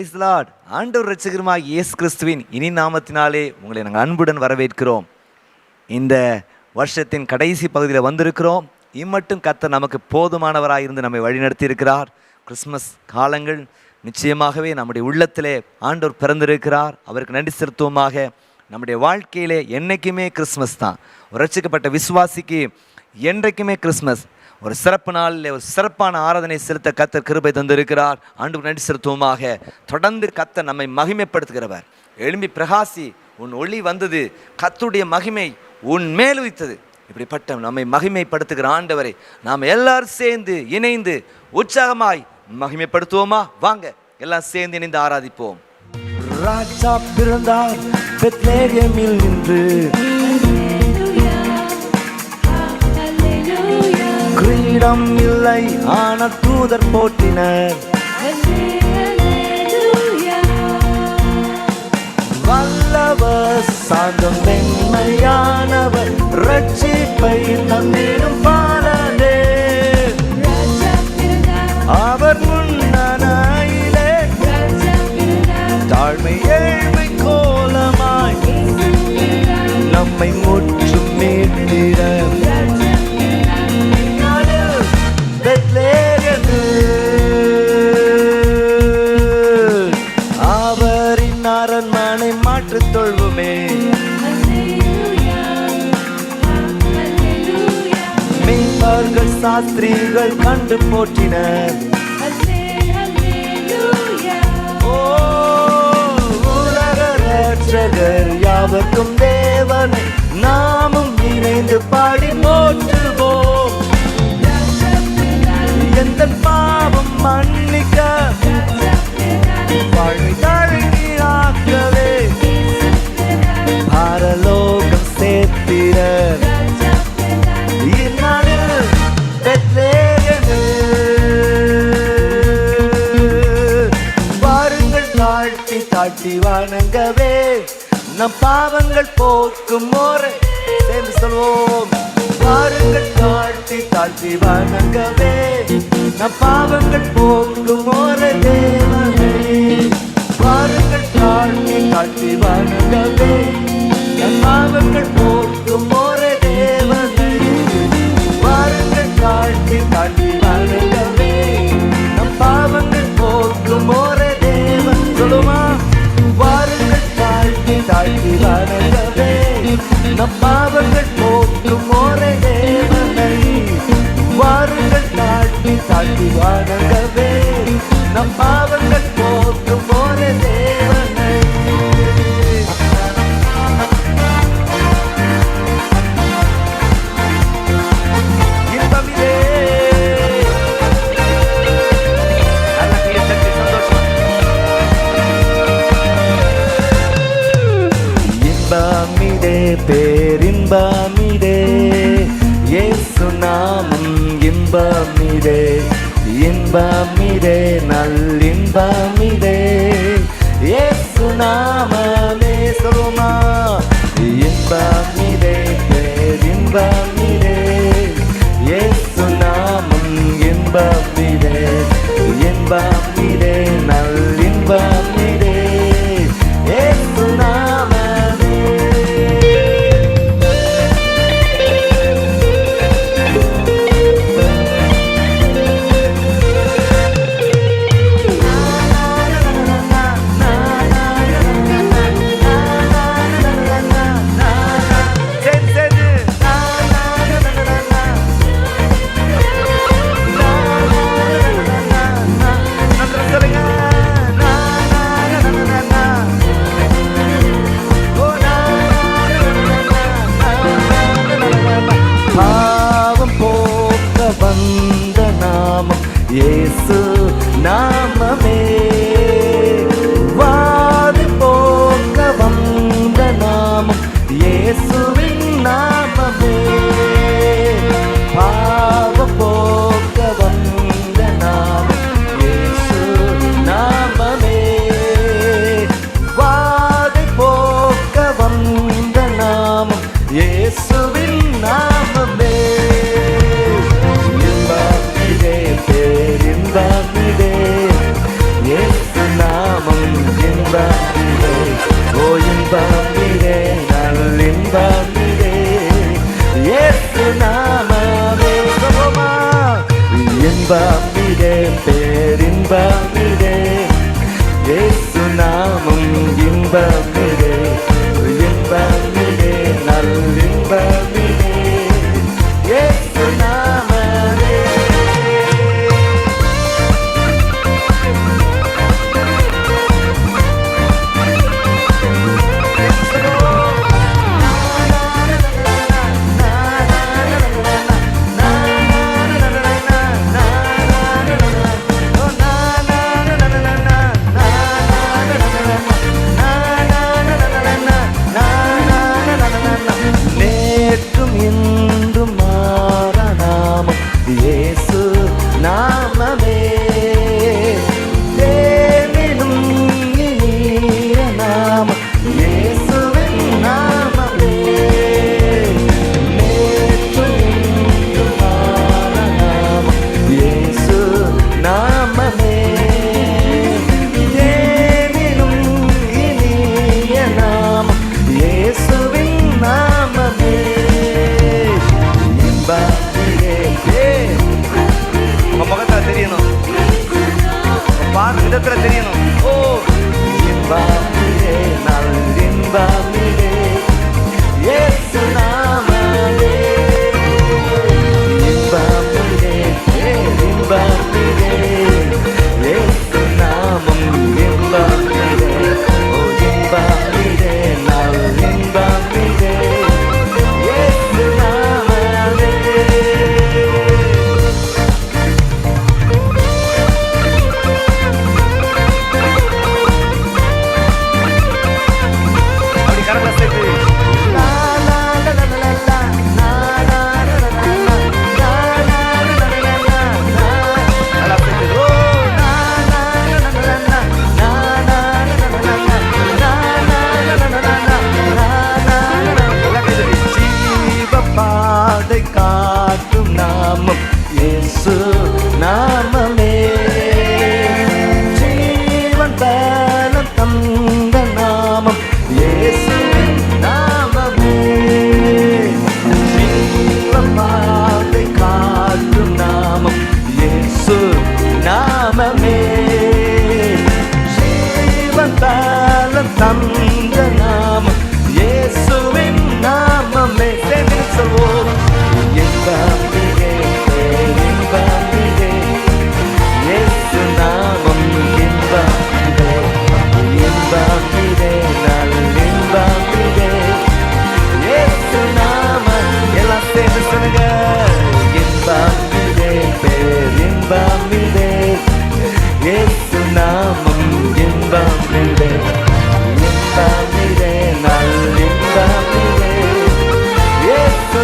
Price the Lord. ஆண்டவர் இரட்சகருமாகிய இயேசு கிறிஸ்துவின் இனி நாமத்தினாலே உங்களை நாங்கள் அன்புடன் வரவேற்கிறோம். இந்த வருஷத்தின் கடைசி பகுதியில் வந்திருக்கிறோம். இம்மட்டும் கர்த்தர் நமக்கு போதுமானவராயிருந்து நம்மை வழிநடத்தி இருக்கிறார். கிறிஸ்மஸ் காலங்கள் நிச்சயமாகவே நம்முடைய உள்ளத்திலே ஆண்டவர் பிறந்திருக்கிறார். அவருக்கு நன்றி செலுத்துவோமாக. நம்முடைய வாழ்க்கையிலே என்றைக்குமே கிறிஸ்மஸ் தான். ஒரு ரட்சிக்கப்பட்ட விசுவாசிக்கு என்றைக்குமே கிறிஸ்மஸ். ஒரு சிறப்பு நாளில் ஒரு சிறப்பான ஆராதனை செலுத்த கர்த்தர் கிருபை தந்திருக்கிறார். ஆண்டவருக்கு நன்றி செலுத்துவோமாக. தொடர்ந்து கர்த்தர் நம்மை மகிமைப்படுத்துகிறவர். எழும்பி பிரகாசி, உன் ஒளி வந்தது, கர்த்தருடைய மகிமை உன் மேல் உதித்தது. இப்படிப்பட்ட நம்மை மகிமைப்படுத்துகிற ஆண்டவரை நாம் எல்லாரும் சேர்ந்து இணைந்து உற்சாகமாய் மகிமைப்படுத்துவோமா? வாங்க எல்லாம் சேர்ந்து இணைந்து ஆராதிப்போம். ராஜா பிறந்தார் பெத்லகேமில் நின்று, கிரீடம் இல்லை ஆன தூதர் போற்றினர். வல்லவர் சாந்தம் வெண்மையானவர், ரட்சிப்பை தந்திடும் பாலனே. அவர் முன்னணியிலே தாழ்மை ஏழ்மை கோலமாய் நம்மை முற்றும் மீட்டிட அவரின் அரண்மனை மாற்றுத் தொழுவுமே. மெய்ப்பர்கள் சாஸ்திரிகள் கண்டு போற்றினர். உலக ரட்சகர் யாவர்க்கும் தேவனை நாமும் இணைந்து பாடி போற்றுவோம். எந்த பாவம் மன்னிக்க வாழ்வை தழுவியாக்கவே பரலோகம் சேர்த்திட இந்நாளில் பெத்லகேமில் வாருங்கள் தாழ்த்தி தாழ்த்தி வணங்கவே, நம் பாவங்கள் போக்கும் முறை சேர்ந்து சொல்வோம். வாருங்கள் தாழ்த்தி தாழ்த்தி வணங்கவே, நம் பாவங்கள் போக்கும் ஒரு தேவனை. வாருங்கள் தாழ்த்தி தாழ்த்தி வணங்கவே, நம் பாவங்கள் போக்கும் ஒரு தேவனை. வாருங்கள் தாழ்த்தி தாழ்த்தி வணங்கவே, நம் பாவங்கள் போக்கும் ஒரு தேவன். சொல்லுமா? வாருங்கள் தாழ்த்தி தாழ்த்தி வணங்கவே, நம் பாவங்கள் போக்கும் ஒரு தேவனை. வாருங்கள் தாழ்த்தி தாழ்த்தி வணங்கவே, நம் பாவங்கள் போக்கும் ஒரு தேவனை. இன்பமிதே இன்பமிதே பேரின்பமிதே, இயேசு நாமம் இன்பமிதே. இன்பமிதே நல்லின்பமிதே, இயேசு நாமமே. சொல்லுமா? இன்பமிதே பேரின்பமிதே, இயேசு நாமம் இன்பமிதே. இன்பமிதே நல்லின்பமிதே, இயேசு நாமமே. பாவம் போக்க வந்த நாமம் இயேசு நாமமே. வாதி போக்க வந்த நாமம் இயேசுவின் நாமமே. பாவம் போக்க வந்த நாமம் இயேசு நாமமே. வாதி போக்க வந்த நாமம் இயேசுவின் நாமமே. இன்பமிதே பேரின்பமிதே, இயேசு நாமம் இன்பமிடே பேரின்பமிடே இயேசு நாமம் இன்பமிடே இன்பமிடே நல்லின்பமிடே இயேசு நாமமே. நேற்றும் இன்றும் மாறா நாமம் இயேசு நாமமே. தேனினும் இனிய நாமம் இயேசுவின் நாமமே. நேற்றும் இன்றும் மாறா நாமம் இயேசு நாமமே. தேனினும் இனிய நாமம் இயேசுவின் நாமமே. இன்பமிடே உங்க முகத்துல தெரியணும், பாரு விதத்துல தெரியணும். ஓ இன்பமிடே நல்லின்பமிடே இயேசு நாமமே. இன்பமிடே இன்பமிடே இயேசு நாமம் இன்பமிடே. ஓ இன்பமிடே நல்லின்பமிடே இயேசு நாமமே. அப்படி கரங்களை சேர்த்து லா லா லா லா லா லா லா லா லா லா லா லா லா லா லா லா. நல்லா சேர்த்து ஓ லா லா லா லா லா லா லா லா லா லா லா லா. ஜீவ பாதை காட்டும் நாமம் இயேசு நாமமே. ஜீவன் பலம் தந்த நாமம் இயேசுவின் நாமமே. ஜீவ பாதை காட்டும் நாமம் இயேசு நாமமே. ஜீவன் பலம் தந்த நாமம் இயேசுவின் நாமமே. சேர்ந்து சொல்வோம். இன்பமிடே பேரின்பமிடே இயேசு நாமம் இன்பமிடே இன்பமிடே நல்லின்பமிடே இயேசு நாமம். எல்லாம் சேர்ந்து சொல்லுங்க. இன்பமிடே பேரின்பமிடே இயேசு நாமம் இன்பமிடே இன்பமிடே நல்லின்பமிடே இயேசு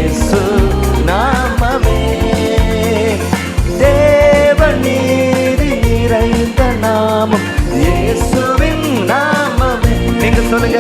இயேசு நாமமே. தேவ நீதி நிறைந்த நாமம் இயேசுவின் நாமமே. நீங்க சொல்லுங்க.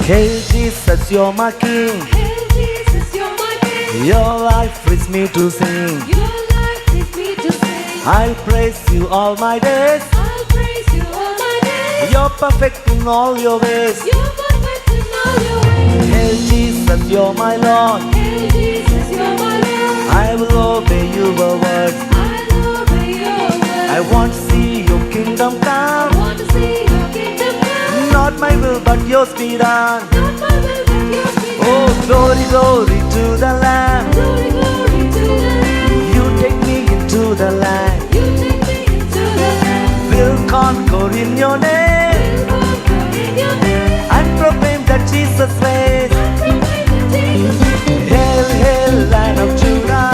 Hail Jesus, you're my King. Hail Jesus, you're my King. Your life frees me to sing. Your life leads me to sing. I'll praise you all my days. I'll praise you all my days. You're perfect in all your ways. You're perfect in all your ways. Hail Jesus, you're my Lord. Hail Jesus, you're my Lord. I will obey your words. I'll obey your word. I want to see your kingdom I come. want to see your kingdom come. Not my will, but yours be done. Not my will, but yours be done. Oh, glory, glory to the Lamb. Glory, glory to the Lamb. You take me into the land. You take me into the land. We'll conquer in your name We'll conquer in your name. and proclaim that Jesus reigns. Proclaim that Jesus reigns. Hail, hail, Lion of Judah.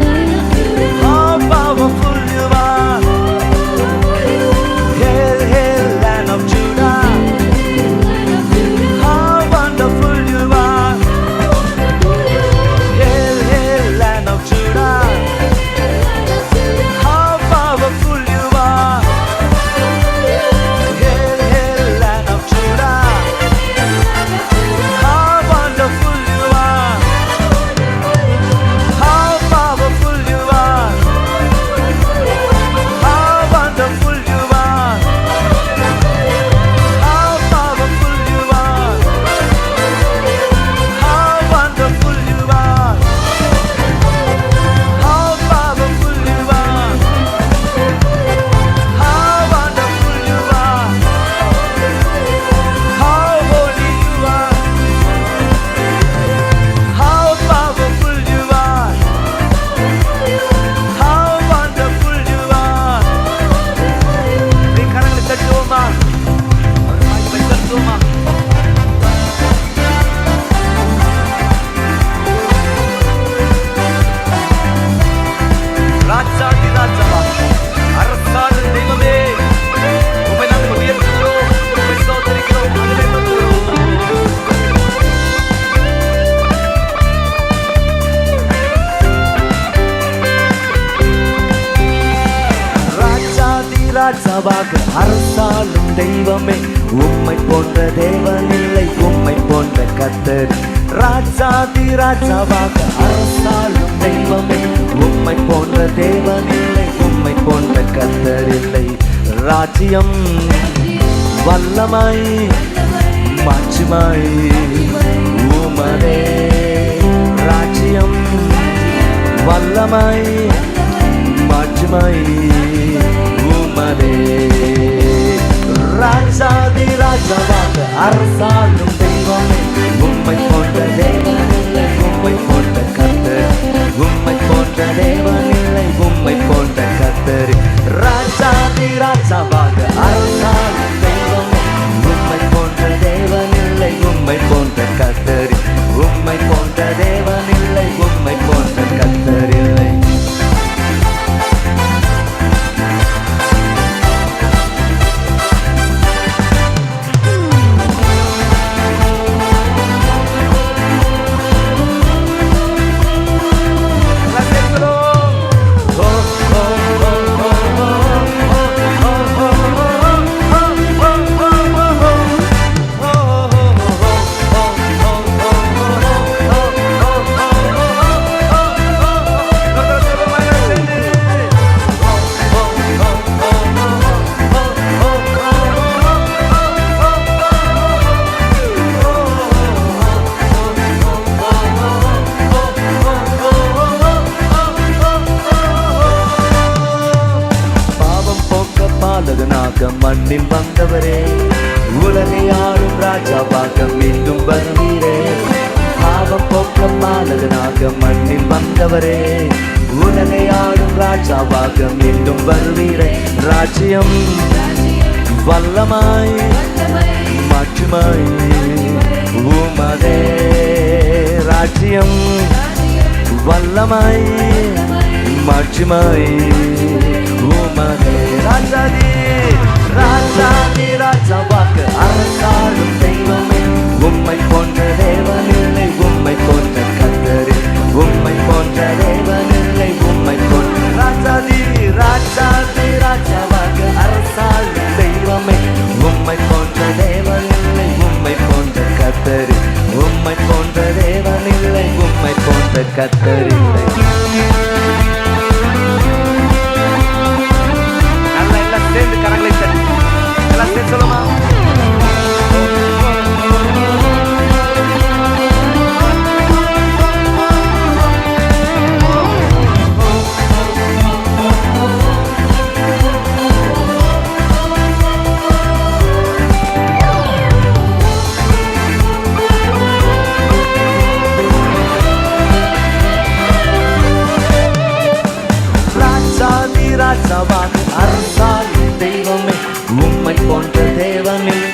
Lion of Judah. How powerful you are. Hail, hail, Lion of Judah. How wonderful you are. Hail, hail, Lion of Judah. How powerful you are. Hail, hail, Lion of Judah. How wonderful you are. How powerful you are. How wonderful you are. How powerful you are. How wonderful you are. How powerful you are. How wonderful you are. How holy you are. How powerful you are. How wonderful you are. நீ கரங்களை தட்டுவோமா? அவர் மகிமை தட்டுவோமா? ராஜாதி ராஜாவா, அரசாளும் தெய்வமே, உம்மை நாங்கள் உயர்த்துகிறோம், உம்மை ஸ்தோத்திரிக்கிறோம், மகிமைப்படுத்துகிறோம். ராஜாதி ராஜாவாக அரசாளும் தெய்வமே, உம்மை போன்ற தேவன் இல்லை, உம்மை போன்ற கர்த்தர். ராஜாதி ராஜாவாக அரசாளும் தெய்வமே, உம்மை போன்ற தேவன் இல்லை, உம்மை போன்ற கர்த்தர் இல்லை. ராஜ்யம் வல்லமை மாட்சிமை உமதே. ராஜ்யம் வல்லமை மாட்சிமை உமதே. ராஜாதி ராஜாவாக அரசாளும் தெய்வமே, உம்மை போன்ற தேவன் இல்லை, உம்மை போன்ற கர்த்தர். உம்மை போன்ற தேவன் இல்லை, உம்மை போன்ற கர்த்தர். ராஜாதி ராஜாவாக அரசாளும் தெய்வமே, உம்மை போன்ற தேவன் இல்லை, உம்மை போன்ற கர்த்தர். உம்மை போன்ற தேவன் இல்லை, உம்மை போன்ற கர்த்தர் இல்லை. ராஜாவாக மீண்டும் வருவீரே. பாவம் போக்க பாலகனாக மண்ணில் வந்தவரே, உலகை ஆளும் ராஜாவாக மீண்டும் வருவீரே. ராஜ்யம் வல்லமாய் மாற்றுமாய் உமதே. ராஜ்யம் வல்லமாய் மாற்றுமாய் உமதே. ராஜாதி ராஜாதி ராஜாவாக அரசாளும் தெய்வமே, உம்மை போன்ற தேவனில்லை, உம்மை போன்ற கர்த்தரே, உம்மை போன்ற தேவனில்லை, உம்மை போன்ற ராஜாதி ராஜாதி ராஜாவாக அரசாளும் தெய்வமே, உம்மை போன்ற தேவனில்லை, உம்மை போன்ற கர்த்தரே, உம்மை போன்ற தேவனில்லை, உம்மை போன்ற கர்த்தரில்லை. நல்லா எல்லாம் சேர்ந்து கரங்களை தட்டி எல்லாம் சேர்ந்து சொல்லுமா? ராஜாவாக அரசாளும் தெய்வமே, உம்மை போன்ற தேவனில்லை,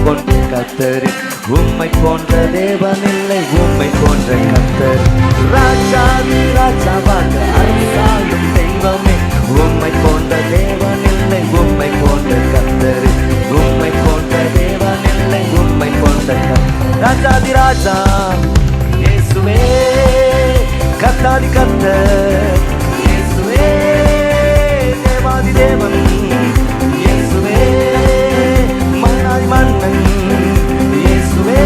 போன்ற கர்த்தரே, உம்மை போன்ற தேவனில்லை, உம்மை போன்ற கர்த்தர். ராஜாதி ராஜாவாக அரசாளும் தெய்வமே, உம்மை போன்ற தேவனில்லை, உம்மை போன்ற கர்த்தரே, உம்மை போன்ற தேவனில்லை, உம்மை போன்ற கர்த்தர். ராஜாதி ராஜா இயேசுவே, கர்த்தாதி கர்த்தர் இயேசுவே, தேவாதி தேவன் இயேசுவே, மன்னாதி மன்னன் இயேசுவே,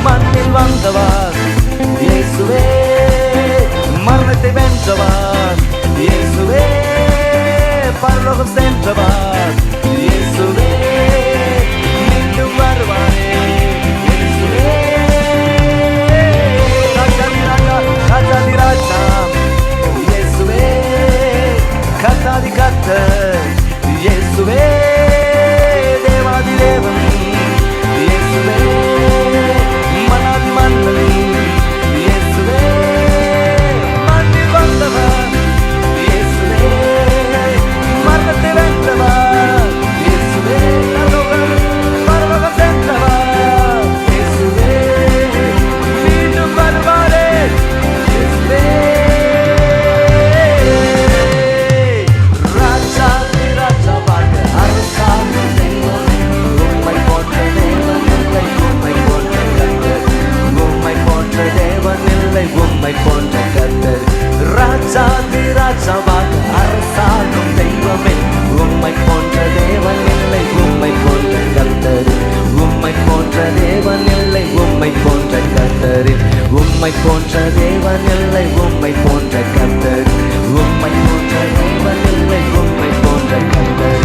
மண்ணில் வந்தவர் இயேசுவே, மரணத்தை வென்றவர் இயேசுவே, பரலோகம் சென்றவர் இயேசுவே, மீண்டும் வருவாரே இயேசுவே. ராஜாதி ராஜா ராஜாதி ராஜா இயேசுவே, கர்த்தாதி கர்த்தர் இயேசுவே, தேவாதி தேவன் இயேசுவே, மன்னாதி மன்னன் இயேசுவே, மண்ணில் வந்தவர் இயேசுவே, மரணத்தை வென்றவர் இயேசுவே, பரலோகம் சென்றவர் இயேசுவே, மீண்டும் வருவாரே இயேசுவே. ராஜாதி ராஜாவாக அரசாளும் தெய்வமே, உம்மை போன்ற தேவனில்லை, உம்மை போன்ற கர்த்தர், உம்மை போன்ற தேவனில்லை, உம்மை போன்ற கர்த்தர். ராஜாதி ராஜாவாக அரசாளும் தெய்வமே, உம்மை போன்ற தேவனில்லை, உம்மை போன்ற கர்த்தர், உம்மை போன்ற தேவனில்லை, உம்மை போன்ற கர்த்தர், உம்மை போன்ற தேவனில்லை, உம்மை போன்ற கர்த்தர், உம்மை போன்ற தேவனில்லை, உம்மை போன்ற கர்த்தர்,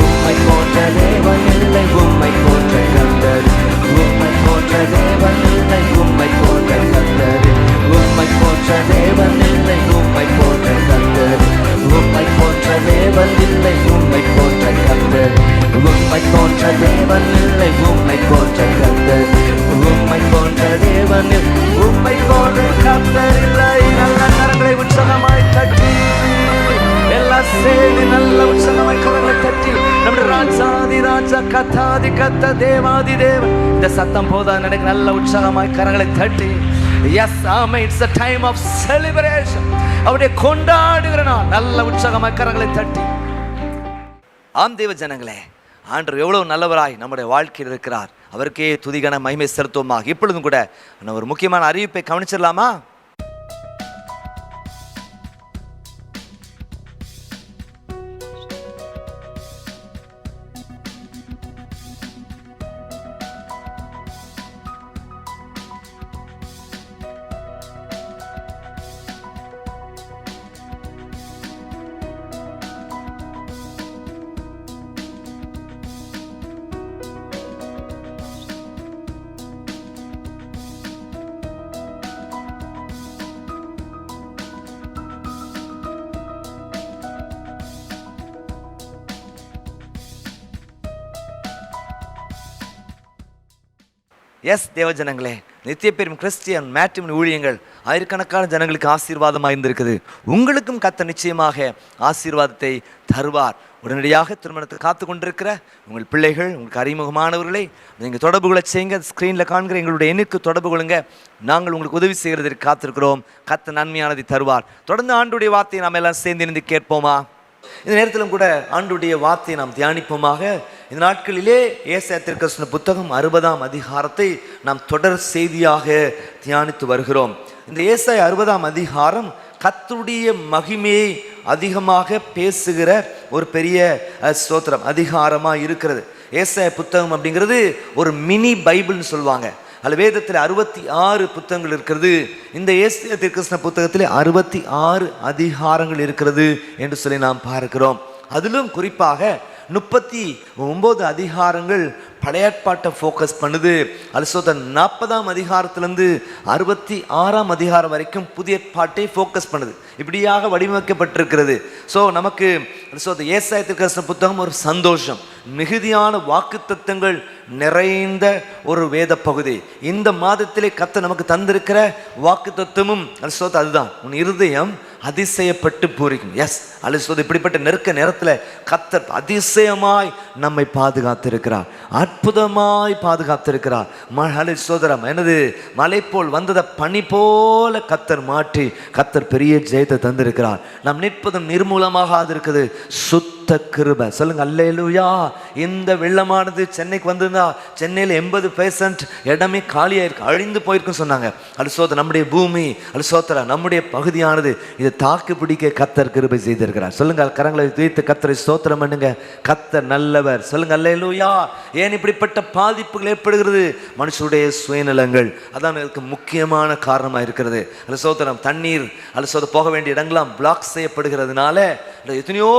உம்மை போன்ற தேவனில்லை, உம்மை போன்ற கர்த்தர், உம்மை போன்ற தேவனில்லை, உம்மை போன்ற கர்த்தர், உம்மை போன்ற தேவனில்லை, உம்மை போன்ற கர்த்தர், உம்மை போன்ற தேவனில்லை, உம்மை போன்ற கர்த்தர், உம்மை போன்ற தேவனில்லை, உம்மை போன்ற கர்த்தர், உம்மை போன்ற தேவனில் உம்மை போன்ற கர்த்தர் இல்லை. நல்ல கரங்களை உற்சாகமாய் தட்டி எல்லாம் சேர்ந்து நல்ல உற்சாகமாய் கரங்களை தட்டி நம்முடைய ராஜாதி ராஜா கர்த்தாதி கர்த்த தேவாதி தேவன் இந்த சத்தம் போதா எனக்கு நல்ல உற்சாகமாய் கரங்களை தட்டி எஸ் ஆமே it's a time of celebration. அவருடைய கொண்டாடுகிற நாள். நல்ல உற்சாகமாய் கரங்களை தட்டி ஆம் தேவ ஜனங்களே, ஆண்டவர் எவ்வளவு நல்லவராய் நம்முடைய வாழ்க்கையில் இருக்கிறார். அவருக்கே துதிகன மகிமை செலுத்துவோமாக. இப்பொழுதும் கூட ஒரு முக்கியமான அறிவிப்பை கவனிச்சிடலாமா? எஸ் தேவஜனங்களே, நித்திய பெரும் கிறிஸ்டியன் மேட்ரிமோனி ஊழியங்கள் ஆயிரக்கணக்கான ஜனங்களுக்கு ஆசீர்வாதமாக இருந்திருக்குது. உங்களுக்கும் கர்த்தர் நிச்சயமாக ஆசீர்வாதத்தை தருவார். உடனடியாக திருமணத்தை காத்து கொண்டிருக்கிற உங்கள் பிள்ளைகள், உங்களுக்கு அறிமுகமானவர்களை நீங்கள் தொடர்புகளை செய்யுங்க. ஸ்க்ரீனில் காண்கிற எங்களுடைய எண்ணுக்கு தொடர்பு கொள்ளுங்க. நாங்கள் உங்களுக்கு உதவி செய்கிறதற்கு காத்திருக்கிறோம். கர்த்தர் நன்மையானதை தருவார். தொடர்ந்து ஆண்டுடைய வார்த்தையை நாம் எல்லாம் சேர்ந்து இருந்து கேட்போமா? இந்த நேரத்திலும் கூட ஆண்டுடைய வார்த்தையை நாம் தியானிப்போமாக. இந்த நாட்களிலே ஏசாயா தீர்க்கதரிசன புத்தகம் 60ஆம் அதிகாரத்தை நாம் தொடர் செய்தியாக தியானித்து வருகிறோம். இந்த ஏசாயா 60ஆம் அதிகாரம் கர்த்தருடைய மகிமையை அதிகமாக பேசுகிற ஒரு பெரிய ஸ்தோத்திரம் அதிகாரமாக இருக்கிறது. ஏசாயா புத்தகம் அப்படிங்கிறது ஒரு மினி பைபிள்னு சொல்லுவாங்க. அதில் வேதத்தில் 66 புத்தகங்கள் இருக்கிறது. இந்த ஏசாயா தீர்க்கதரிசன புத்தகத்தில் 66 அதிகாரங்கள் இருக்கிறது என்று சொல்லி நாம் பார்க்கிறோம். அதிலும் குறிப்பாக 39 அதிகாரங்கள் பழைய ஏற்பாட்டை ஃபோக்கஸ் பண்ணுது. அது 40ஆம் அதிகாரத்திலிருந்து 66ஆம் அதிகாரம் வரைக்கும் புதிய ஏற்பாட்டை ஃபோக்கஸ் பண்ணுது. இப்படியாக வடிவமைக்கப்பட்டிருக்கிறது. ஸோ நமக்கு ஏசாயா தீர்க்கதரிசன புத்தகம் ஒரு சந்தோஷம், மிகுதியான வாக்குத்தத்தங்கள் நிறைந்த ஒரு வேத பகுதி. இந்த மாதத்திலே கர்த்தர் நமக்கு தந்திருக்கிற வாக்குத்தத்தமும் அதுதான், உன் இருதயம் அதிசயப்பட்டு பூரிக்கும். எஸ், அல்லது இப்படிப்பட்ட நெருக்க நேரத்தில் கர்த்தர் அதிசயமாய் நம்மை பாதுகாத்திருக்கிறார், அற்புதமாய் பாதுகாத்திருக்கிறார். சோதரம் என்னது, மலை போல் வந்ததை பனி போல கர்த்தர் மாற்றி கர்த்தர் பெரிய ஜெயத்தை தந்திருக்கிறார். நாம் நிற்பதும் நிர்மூலமாக இருக்குது சுத்த கிருபை. சொல்லுங்க அல்லேலூயா. இந்த வெள்ளமானது சென்னைக்கு வந்திருந்தா சென்னையில் 80% இடமே காலியாக இருக்கு, அழிந்து போயிருக்குன்னு சொன்னாங்க. அது நம்முடைய பூமி, அது நம்முடைய பகுதியானது இதை தாக்கு பிடிக்க கர்த்தர் கிருபை செய்திருக்கிறார். சொல்லுங்க, கரங்களை வைத்து கர்த்தரை ஸ்தோத்திரம் பண்ணுங்க. கர்த்தர் நல்லவர். சொல்லுங்க அல்லேலூயா. ஏன் இப்படிப்பட்ட பாதிப்புகள் ஏற்படுகிறது? மனுஷனுடைய சுயநலங்கள் அதான் இதுக்கு முக்கியமான காரணமாக இருக்கிறது. அது ஸ்தோத்திரம். தண்ணீர் அது போக வேண்டிய இடங்கள்லாம் பிளாக் செய்யப்படுகிறதுனால எத்தனையோ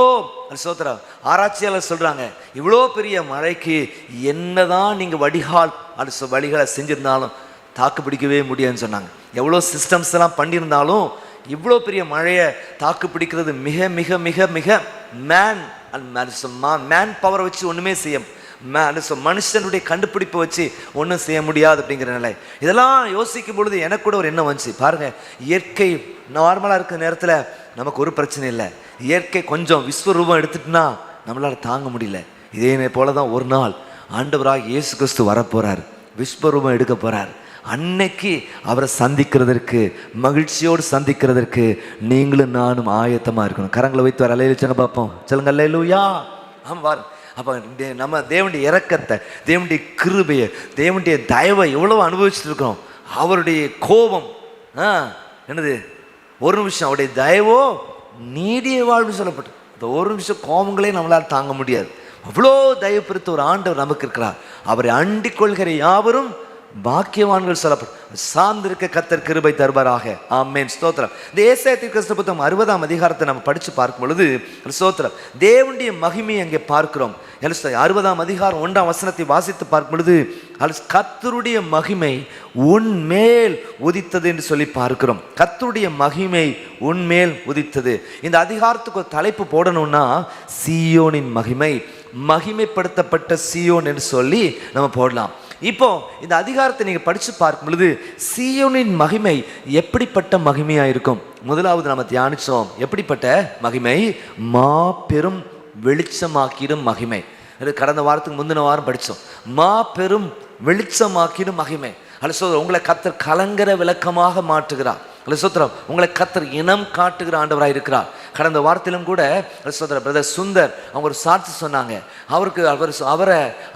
ஆராய்ச்சியாளர் சொல்றாங்க, இவ்வளோ பெரிய மழைக்கு என்னதான் நீங்க வடிகாலை செஞ்சிருந்தாலும் தாக்கு பிடிக்கவே முடியாதுன்னு சொன்னாங்க. எவ்வளோ சிஸ்டம்ஸ் எல்லாம் பண்ணியிருந்தாலும் இவ்வளோ பெரிய மழையை தாக்கு பிடிக்கிறது மிக மிக மிக மிக மேன் பவரை வச்சு ஒன்றுமே செய்ய, மனுஷனுடைய கண்டுபிடிப்பை வச்சு ஒன்றும் செய்ய முடியாது அப்படிங்கிற நிலை. இதெல்லாம் யோசிக்கும் பொழுது எனக்கு கூட ஒரு எண்ணம் வந்துச்சு. பாருங்க, இயற்கை நார்மலாக இருக்கிற நேரத்தில் நமக்கு ஒரு பிரச்சனை இல்லை. இயற்கை கொஞ்சம் விஸ்வரூபம் எடுத்துட்டுனா நம்மளால் தாங்க முடியல. இதே போல தான் ஒரு நாள் ஆண்டவராக இயேசு கிறிஸ்து வரப்போறார், விஸ்வரூபம் எடுக்க போறார். அன்னைக்கு அவரை சந்திக்கிறதற்கு, மகிழ்ச்சியோடு சந்திக்கிறதற்கு நீங்களும் நானும் ஆயத்தமாக இருக்கணும். கரங்களை வைத்து வர அலையிலுச்சாங்க பார்ப்போம். சொல்லுங்க அல்லேலூயா. ஆமாம் பாரு. அப்போ நம்ம தேவனுடைய இரக்கத்தை, தேவனுடைய கிருபையை, தேவனுடைய தயவை எவ்வளவு அனுபவிச்சுட்டு இருக்கிறோம். அவருடைய கோபம் என்னது, ஒரு நிமிஷம் அவருடைய தயவோ நீடிய வாழ்வு சொல்லப்பட்டு, இந்த ஒரு நிமிஷம் கோபங்களே நம்மளால் தாங்க முடியாது. அவ்வளோ தயவு பிரித்த ஒரு ஆண்டவர் நமக்கு இருக்கிறார். அவரை அண்டிக் கொள்கிற யாவரும் பாக்கியவான்கள் சொல்லப்படும். சார்ந்திருக்க கர்த்தர் கிருபை தருவாராக. ஆமென். ஸ்தோத்திரம். இந்த ஏசாயா தீர்க்கதரிசன புத்தகம் 60ஆம் அதிகாரத்தை நம்ம படித்து பார்க்கும் பொழுது ஸ்தோத்திரம் தேவனுடைய மகிமையை அங்கே பார்க்கிறோம். 60ஆம் அதிகாரம் 1ஆம் வசனத்தை வாசித்து பார்க்கும் பொழுது கர்த்தருடைய மகிமை உன்மேல் உதித்தது என்று சொல்லி பார்க்கிறோம். கர்த்தருடைய மகிமை உன்மேல் உதித்தது. இந்த அதிகாரத்துக்கு ஒரு தலைப்பு போடணும்னா சீயோனின் மகிமை, மகிமைப்படுத்தப்பட்ட சீயோன் என்று சொல்லி நம்ம போடலாம். இப்போ இந்த அதிகாரத்தை நீங்கள் படித்து பார்க்கும் பொழுது சீயோனின் மகிமை எப்படிப்பட்ட மகிமையாக இருக்கும்? முதலாவது நம்ம தியானிச்சோம். எப்படிப்பட்ட மகிமை? மாபெரும் வெளிச்சமாக்கிடும் மகிமை. கடந்த வாரத்துக்கு முந்தின வாரம் படித்தோம். மாபெரும் வெளிச்சமாக்கிடும் மகிமை. உங்களை கர்த்தர் கலங்கர விளக்கமாக மாற்றுகிறார். சோத்திரம். உங்களை கர்த்தர் இனம் காட்டுகிற ஆண்டவராக இருக்கிறார். கடந்த வாரத்திலும் கூட சோத்திரம் பிரதர் சுந்தர் அவங்க ஒரு சாட்சி சொன்னாங்க.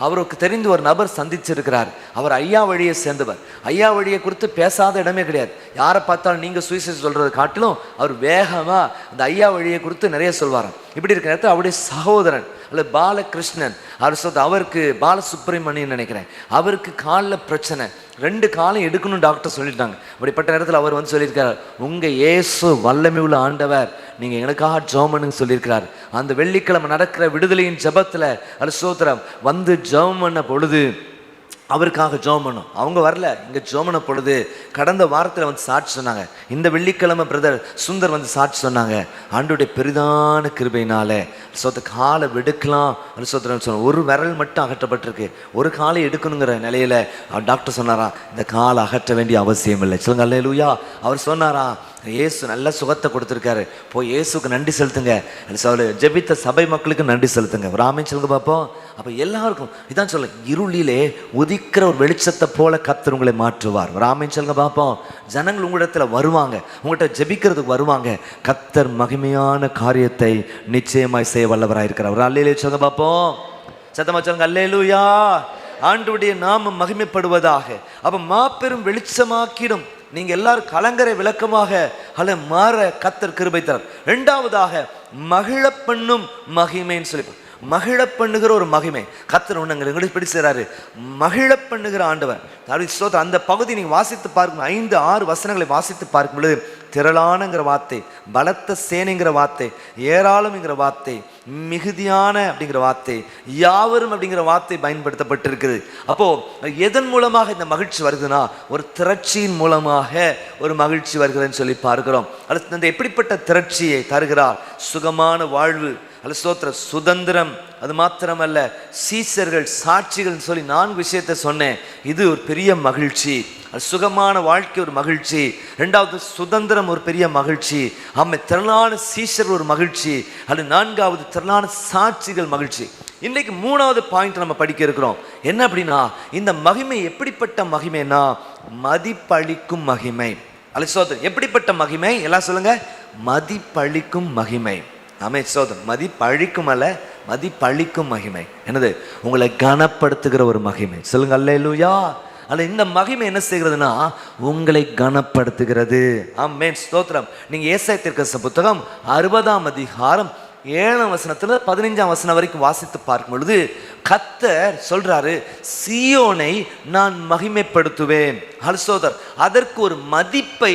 அவருக்கு தெரிந்து ஒரு நபர் சந்திச்சிருக்கிறார். அவர் ஐயா வழியை சேர்ந்தவர். ஐயா வழியை குறித்து பேசாத இடமே கிடையாது. யாரை பார்த்தாலும் நீங்கள் சுவிசேஷம் சொல்றதை காட்டிலும் அவர் வேகமாக அந்த ஐயா வழியை குறித்து நிறைய சொல்வாராம். இப்படி இருக்கிற நேரத்தில் அவருடைய சகோதரன் அல்லது பாலகிருஷ்ணன் அவருக்கு பாலசுப்ரமணியன் நினைக்கிறேன், அவருக்கு காலில் பிரச்சனை, 2 காலம் எடுக்கணும் டாக்டர் சொல்லிட்டாங்க. அப்படிப்பட்ட நேரத்தில் அவர் வந்து சொல்லியிருக்கிறார், உங்கள் இயேசு வல்லமை உள்ள ஆண்டவர், நீங்கள் எனக்காக ஜெபம் பண்ணுங்க சொல்லியிருக்கிறார். அந்த வெள்ளிக்கிழமை நடக்கிற விடுதலையின் ஜெபத்தில் ஸ்தோத்திரம் வந்து ஜெபம் பண்ண பொழுது அவருக்காக ஜெபம் பண்ணோம். அவங்க வரல, இங்கே ஜெபம் பண்ண பொழுது கடந்த வாரத்தில் வந்து சாட்சி சொன்னாங்க. இந்த வெள்ளிக்கிழமை பிரதர் சுந்தர் வந்து சாட்சி சொன்னாங்க. ஆண்டவருடைய பெரிதான கிருபையினால சொத்த காலை வெடுக்கலாம் சொன்ன ஒரு விரல் மட்டும் அகற்றப்பட்டிருக்கு. ஒரு காலை எடுக்கணுங்கிற நிலையில டாக்டர் சொன்னாரா, இந்த காலை அகற்ற வேண்டிய அவசியம் இல்லை. சொல்லுங்க அல்லேலூயா. அவர் சொன்னாரா, இயேசு நல்ல சுகத்தை கொடுத்துருக்காரு, போய் இயேசுக்கு நன்றி செலுத்துங்க. ஜெபித்த சபை மக்களுக்கு நன்றி செலுத்துங்க. ஒரு ஆமென் சொல்லுங்க பார்ப்போம். அப்போ எல்லாருக்கும் இதான் சொல்ல, இருளிலே உதிக்கிற ஒரு வெளிச்சத்தை போல கர்த்தர் உங்களை மாற்றுவார். ஒரு ஆமென் சொல்லுங்க பார்ப்போம். ஜனங்கள் உங்களிடத்துல வருவாங்க, உங்கள்கிட்ட ஜெபிக்கிறதுக்கு வருவாங்க. கர்த்தர் மகிமையான காரியத்தை நிச்சயமாய் செய்ய வல்லவராக இருக்கிறார். ஒரு அல்லேலூயா சொல்லுங்க பார்ப்போம். சத்தமா சொல்லுங்க அல்லேலூயா. ஆண்டவருடைய நாமம் மகிமைப்படுவதாக. அப்ப மாபெரும் வெளிச்சமாக்கிடும். நீங்க எல்லாரும் கலங்கரை விளக்கமாக அல்ல மாற கர்த்தர் கிருபை தரார். இரண்டாவதாக மகிழ பண்ணும் மகிமைன்னு சொல்லி, மகிழ பண்ணுகிற ஒரு மகிமை கர்த்தர் ஒண்ணுங்க எங்களுக்கு பிடிச்சாரு. மகிழ பண்ணுகிற ஆண்டவர். அந்த பகுதி நீங்க வாசித்து பார்க்கும் 5-6 வசனங்களை வாசித்து பார்க்கும் பொழுது திரளானங்கிற வார்த்தை, பலத்த சேனைங்கிற வார்த்தை, ஏராளம்ங்கிற வார்த்தை, மிகுதியான அப்படிங்கிற வார்த்தை, யாவரும் அப்படிங்கிற வார்த்தை பயன்படுத்தப்பட்டிருக்குது. அப்போ எதன் மூலமாக இந்த மகிழ்ச்சி வருதுன்னா, ஒரு திரட்சியின் மூலமாக ஒரு மகிழ்ச்சி வருகிறதுன்னு சொல்லி பார்க்கிறோம். அல்லது அந்த எப்படிப்பட்ட திரட்சியை தருகிறார்? சுகமான வாழ்வு, அல்ல ஸ்தோத்திர சுதந்திரம். அது மாத்திரமல்ல, சீசர்கள், சாட்சிகள் சொல்லி 4 விஷயத்தை சொன்னேன். இது ஒரு பெரிய மகிழ்ச்சி. சுகமான வாழ்க்கை ஒரு மகிழ்ச்சி. இரண்டாவது சுதந்திரம் ஒரு பெரிய மகிழ்ச்சி. ஆமை திரளான சீஷர்கள் ஒரு மகிழ்ச்சி. அது 4வது திரளான சாட்சிகள் மகிழ்ச்சி. இன்னைக்கு 3வது பாயிண்ட் நம்ம படிக்க இருக்கிறோம். என்ன அப்படின்னா, இந்த மகிமை எப்படிப்பட்ட மகிமைனா, மதிப்பளிக்கும் மகிமை. அல்ல சோதரன் எப்படிப்பட்ட மகிமை? எல்லாம் சொல்லுங்க, மதிப்பளிக்கும் மகிமை. ஆமே சோதரன், மதிப்பழிக்கும் அல்ல, மதிப்பளிக்கும் மகிமை. என்னது? உங்களை கனப்படுத்துகிற ஒரு மகிமை. சொல்லுங்க அல்லேலூயா. அல்ல இந்த மகிமை என்ன செய்கிறதுனா, உங்களை கனப்படுத்துகிறது. ஆமென் ஸ்தோத்திரம். நீங்க ஏசாயா தீர்க்கதரிசன புத்தகம் 60ஆம் அதிகாரம் 7ஆம் வசனத்துல 15ஆம் வசனம் வரைக்கும் வாசித்து பார்க்கும் பொழுது கர்த்தர் சொல்றாரு, சீயோனை நான் மகிமைப்படுத்துவேன். சோதர் அதற்கு ஒரு மதிப்பை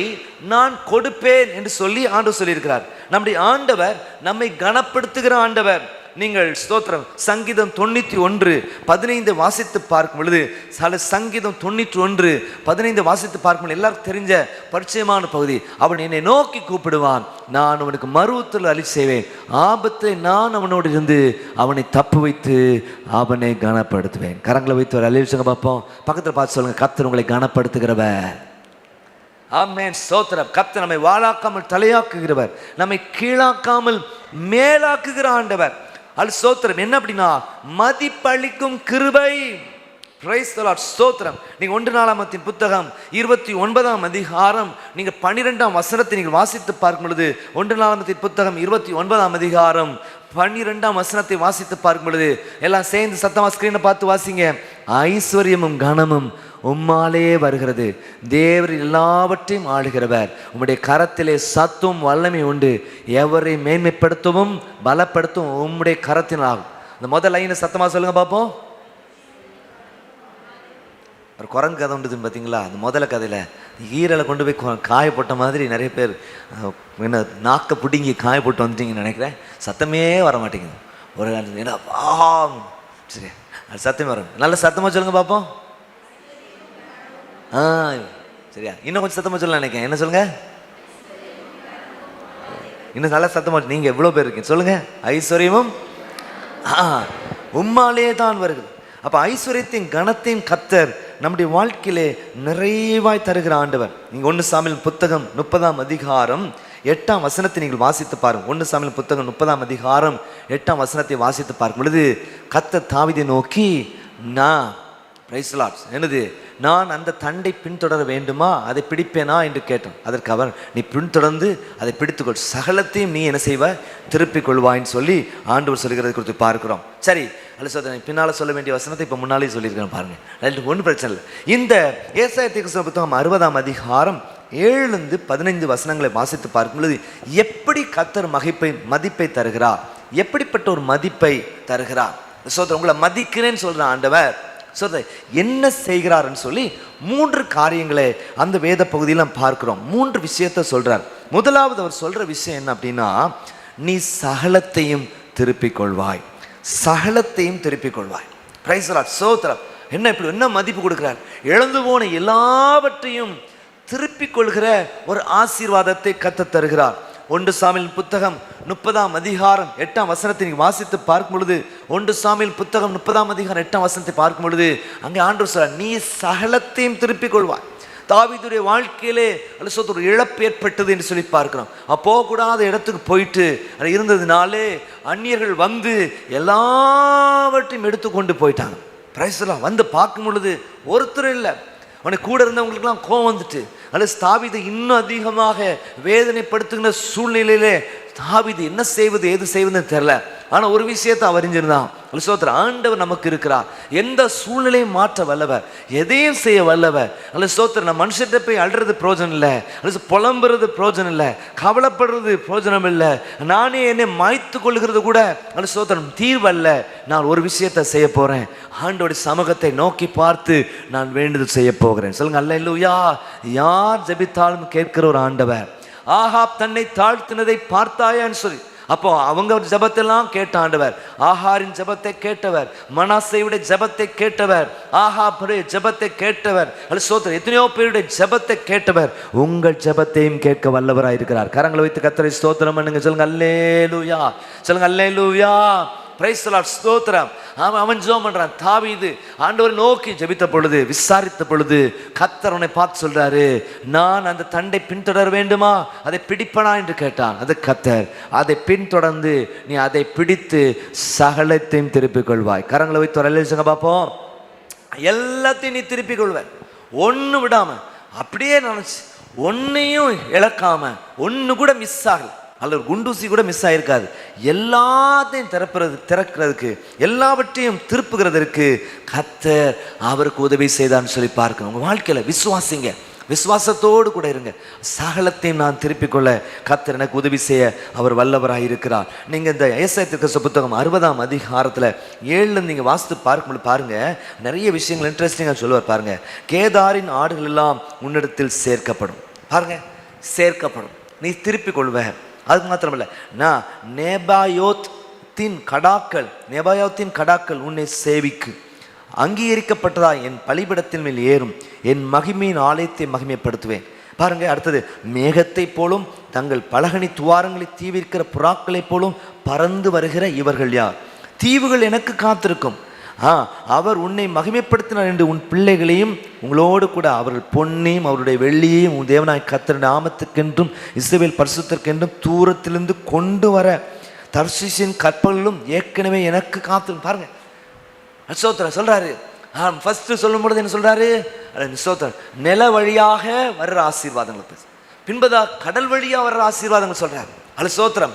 நான் கொடுப்பேன் என்று சொல்லி ஆண்டவர் சொல்லியிருக்கிறார். நம்முடைய ஆண்டவர் நம்மை கனப்படுத்துகிற ஆண்டவர். நீங்கள் ஸ்தோத்திரம் சங்கீதம் 91:15 வாசித்து பார்க்கும் பொழுது, சங்கீதம் 91:15 வாசித்து பார்க்கும் பொழுது எல்லாருக்கும் தெரிஞ்ச பரிச்சயமான பகுதி. அவன் என்னை நோக்கி கூப்பிடுவான், நான் அவனுக்கு மறுவுத்தல் அழி செய்வேன், ஆபத்தை நான் அவனோடு இருந்து அவனை தப்பு வைத்து அவனை கனப்படுத்துவேன். கரங்களை வைத்து ஒரு அழிவுச்சங்க பார்ப்போம். பக்கத்தில் பார்த்து சொல்லுங்க, கர்த்தர் உங்களை கனப்படுத்துகிறவர். ஆமென் ஸ்தோத்திரம். கர்த்தர் நம்மை வாளாக்காமல் தலையாக்குகிறவர், நம்மை கீழாக்காமல் மேலாக்குகிற ஆண்டவர். அல் ஸ்தோத்திரம். என்ன அப்படின்னா, மதிப்பளிக்கும் கிருபை. பிரைஸ் தி லார்ட் ஸ்தோத்திரம். நீங்க 1 நாளாகமத்தின் புத்தகம் 29ஆம் அதிகாரம் நீங்க 12ஆம் வசனத்தை நீங்கள் வாசித்து பார்க்கும் பொழுது, 1 நாளாகமத்தின் புத்தகம் 29ஆம் அதிகாரம் 12ஆம் வசனத்தை வாசித்து பார்க்கும் பொழுது எல்லாம் சேர்ந்து சத்தமா ஸ்கிரீனை பார்த்து வாசிங்க. ஐஸ்வர்யமும் கனமும் உம்மாலே வருகிறது, தேவர் எல்லாவற்றையும் ஆளுகிறவர், உம்முடைய கரத்திலே சத்தும் வல்லமை உண்டு, எவரை மேன்மைப்படுத்தவும் பலப்படுத்தவும் உம்முடைய கரத்தினாகும். இந்த முதல் லைனை சத்தமா சொல்லுங்க பார்ப்போம். ஒரு குரங்கு கதை உண்டுதுன்னு பார்த்தீங்களா? அந்த முதல்ல கதையில் ஈரலை கொண்டு போய் காய போட்ட மாதிரி நிறைய பேர் என்ன நாக்கை பிடுங்கி காய போட்டு வந்துட்டீங்கன்னு நினைக்கிறேன். சத்தமே வர மாட்டேங்குது. ஒரு என்ன சரி, அது சத்தமே வரும். நல்ல சத்தமாக சொல்லுங்க பார்ப்போம். சரியா? இன்னும் கொஞ்சம் சத்தமாக சொல்லலாம் நினைக்கிறேன். என்ன சொல்லுங்க? இன்னும் நல்ல சத்தமாக. நீங்கள் எவ்வளோ பேர் இருக்கீங்க சொல்லுங்க. ஐஸ்வர்யமும் உம்மாலே தான் வருகிறது. அப்போ ஐஸ்வர்யத்தின் கனத்தின் கர்த்தர் நம்முடைய வாழ்க்கையிலே நிறைவாய் தருகிற ஆண்டவர். நீங்கள் 1 சாமுவேல் புத்தகம் 30ஆம் அதிகாரம் 8ஆம் வசனத்தை நீங்கள் வாசித்து பாருங்க. 1 சாமுவேல் புத்தகம் 30ஆம் அதிகாரம் 8ஆம் வசனத்தை வாசித்து பார்க்கும் பொழுது கர்த்தர் தாவீதை நோக்கி, என்னது, நான் அந்த தண்டை பின்தொடர வேண்டுமா, அதை பிடிப்பேனா என்று கேட்டான். அதற்கு அவர், நீ பின்தொடர்ந்து அதை பிடித்துக்கொள், சகலத்தையும் நீ என்ன செய்வ, திருப்பிக் கொள்வாயின்னு சொல்லி ஆண்டவர் சொல்கிறது குறித்து பார்க்கிறோம். சரி, அல்ல சொல்றேன், பின்னால் சொல்ல வேண்டிய வசனத்தை இப்போ முன்னாலே சொல்லியிருக்கேன் பாருங்க. ஒன்றும் பிரச்சனை இல்லை. இந்த ஏசாயா தீர்க்கதரிசன புத்தகம் 60ஆம் அதிகாரம் 7-15 வசனங்களை வாசித்து பார்க்கும் பொழுது எப்படி கர்த்தர் மதிப்பை தருகிறார், எப்படிப்பட்ட ஒரு மதிப்பை தருகிறார். சோதரர் உங்களை மதிக்கிறேன்னு சொல்ற ஆண்டவர் சொல்ற என்ன செய்கிறார்ன்னு சொல்லி 3 காரியங்களை அந்த வேத பகுதியில் நாம் பார்க்கிறோம். 3 விஷயத்தை சொல்றார். முதலாவது அவர் சொல்ற விஷயம் என்ன அப்படின்னா, நீ சகலத்தையும் திருப்பிக் கொள்வாய், சகலத்தையும் திருப்பிக் கொள்வாய். Price the Lord. ஸ்தோத்திரம். என்ன மதிப்பு கொடுக்கிறார்? இழந்து போன எல்லாவற்றையும் திருப்பிக் கொள்கிற ஒரு ஆசீர்வாதத்தை கர்த்தர் தருகிறார். 1 சாமுவேல் புத்தகம் 30ஆம் அதிகாரம் 8ஆம் வசனத்தை நீங்க வாசித்து பார்க்கும் பொழுது, 1 சாமுவேல் புத்தகம் 30ஆம் அதிகாரம் 8ஆம் வசனத்தை பார்க்கும் பொழுது அங்கே ஆண்டவர் சொல்றார், நீ சகலத்தையும் திருப்பிக் கொள்வாய். தாவீதுடைய வாழ்க்கையிலே ஒரு இழப்பு ஏற்பட்டது என்று சொல்லி பார்க்கிறோம். போகக்கூடாத இடத்துக்கு போயிட்டு இருந்ததுனாலே அந்நியர்கள் வந்து எல்லாவற்றையும் எடுத்துக்கொண்டு போயிட்டாங்க. பிரைஸ்லாம் வந்து பார்க்கும் பொழுது ஒருத்தர் இல்லை. அவனுக்கு கூட இருந்தவங்களுக்கெல்லாம் கோவம் வந்துட்டு தாவீதை இன்னும் அதிகமாக வேதனைப்படுத்துகிற சூழ்நிலையிலே தாவீது என்ன செய்வது ஏது செய்வதுன்னு தெரியல. ஆனால் ஒரு விஷயத்தை அவர் அறிஞ்சிருந்தான், ஆண்டவர் நமக்கு இருக்கிறார். எந்த சூழ்நிலையும் மாற்ற வல்லவர், எதையும் செய்ய வல்லவர். நம்ம மனுஷத்தை போய் அழுறது பிரோஜனம் இல்லை, புலம்புறது பிரோஜனம் இல்லை, கவலைப்படுறது பிரோஜனம் இல்லை, நானே என்னை மாய்த்து கொள்கிறது கூட தீர்வல்ல. நான் ஒரு விஷயத்தை செய்ய போறேன், ஆண்டவருடைய சமூகத்தை நோக்கி பார்த்து நான் வேண்டுதல் செய்ய போகிறேன். சொல்லுங்க அல்லேலூயா. யார் ஜெபித்தாலும் கேட்கிற ஒரு ஆண்டவர். ஆகாப் தன்னை தாழ்த்தினதை பார்த்தாயான்னு சொல்லி, அப்போ அவங்க ஜபத்தெல்லாம் கேட்ட ஆண்டவர். ஆகாரின் ஜபத்தை கேட்டவர், மனாசேயுடைய ஜபத்தை கேட்டவர், ஆகாபுடைய ஜபத்தை கேட்டவர், எத்தனையோ பேருடைய ஜபத்தை கேட்டவர். உங்கள் ஜபத்தையும் கேட்க வல்லவராய் இருக்கிறார். கரங்களை வைத்து கர்த்தரை ஸ்தோத்திரம் பண்ணுங்க. சொல்லுங்க அல்லேலூயா, சொல்லுங்க அல்லேலூயா. பிரைஸ் தி லார்ட், ஸ்தோத்திரம். அவன் ஜெபம் பண்றான். தாவீது ஆண்டவரை நோக்கி ஜெபித்த பொழுது, விசாரித்த பொழுது கர்த்தர் அவனை பார்த்து சொல்றாரு, நான் அந்த தண்டை பின்தொடர வேண்டுமா, அதை பிடிப்பனா என்று கேட்டான். அது கர்த்தர், அதை பின்தொடர்ந்து நீ அதை பிடித்து சகலத்தையும் திருப்பிக் கொள்வாய். கரங்களை வைத்து அல்லேலூயா பார்ப்போம். எல்லாத்தையும் நீ திருப்பிக் கொள்வாய், ஒன்னு விடாம. அப்படியே நினைச்சு ஒன்னையும் இழக்காம, ஒன்னு கூட மிஸ் ஆகல, அல்ல ஒரு குண்டூசி கூட மிஸ் ஆகிருக்காது. எல்லாத்தையும் திறக்கிறதுக்கு, எல்லாவற்றையும் திருப்புகிறதற்கு கர்த்தர் அவருக்கு உதவி செய்தான்னு சொல்லி பார்க்கணும். உங்கள் வாழ்க்கையில் விசுவாசிங்க, விசுவாசத்தோடு கூட இருங்க. சகலத்தையும் நான் திருப்பிக் கொள்ள கர்த்தர் எனக்கு உதவி செய்ய அவர் வல்லவராக இருக்கிறார். நீங்கள் இந்த ஏசாயா தீர்க்கதரிசி புத்தகம் 60ஆம் அதிகாரத்தில் 7 நீங்கள் வாசித்து பார்க்கும்போது பாருங்க, நிறைய விஷயங்கள் இன்ட்ரெஸ்டிங்காக சொல்லுவார் பாருங்க. கேதாரின் ஆடுகள் எல்லாம் உன்னிடத்தில் சேர்க்கப்படும். பாருங்க, சேர்க்கப்படும், நீ திருப்பிக் கொள்வ. அது மாத்திரமல்ல, நான் நேபாயோத்தின் கடாக்கள் உன்னை சேவிக்கு. அங்கீகரிக்கப்பட்டதா என் பலிபீடத்தின் மேல் ஏறும், என் மகிமையின் ஆலயத்தை மகிமைப்படுத்துவேன். பாருங்க, அடுத்தது, மேகத்தை போலும் தங்கள் பலகனி துவாரங்களை தீவிரிக்கிற புறாக்களைப் போலும் பறந்து வருகிற இவர்கள் யார்? தீவுகள் எனக்கு காத்திருக்கும். அவர் உன்னை மகிமைப்படுத்தினார் என்று உன் பிள்ளைகளையும் உங்களோடு கூட அவர்கள் பொன்னையும் அவருடைய வெள்ளியையும் உன் தேவனாய் கர்த்தர் நாமத்துக்கென்றும் இஸ்ரவேல் பரிசுத்தற்கென்றும் தூரத்திலிருந்து கொண்டு வர தர்ஷீஷின் கப்பல்களும் ஏற்கனவே எனக்கு காத்திருக்கும். பாருங்க, ஸ்தோத்திரம் சொல்றாரு. ஃபர்ஸ்ட் சொல்லும் பொழுது என்ன சொல்றாரு? ஸ்தோத்திரம், நில வழியாக வர்ற ஆசீர்வாதங்கள், பின்பதா கடல் வழியாக வர்ற ஆசீர்வாதங்கள் சொல்றாரு. ஸ்தோத்திரம்.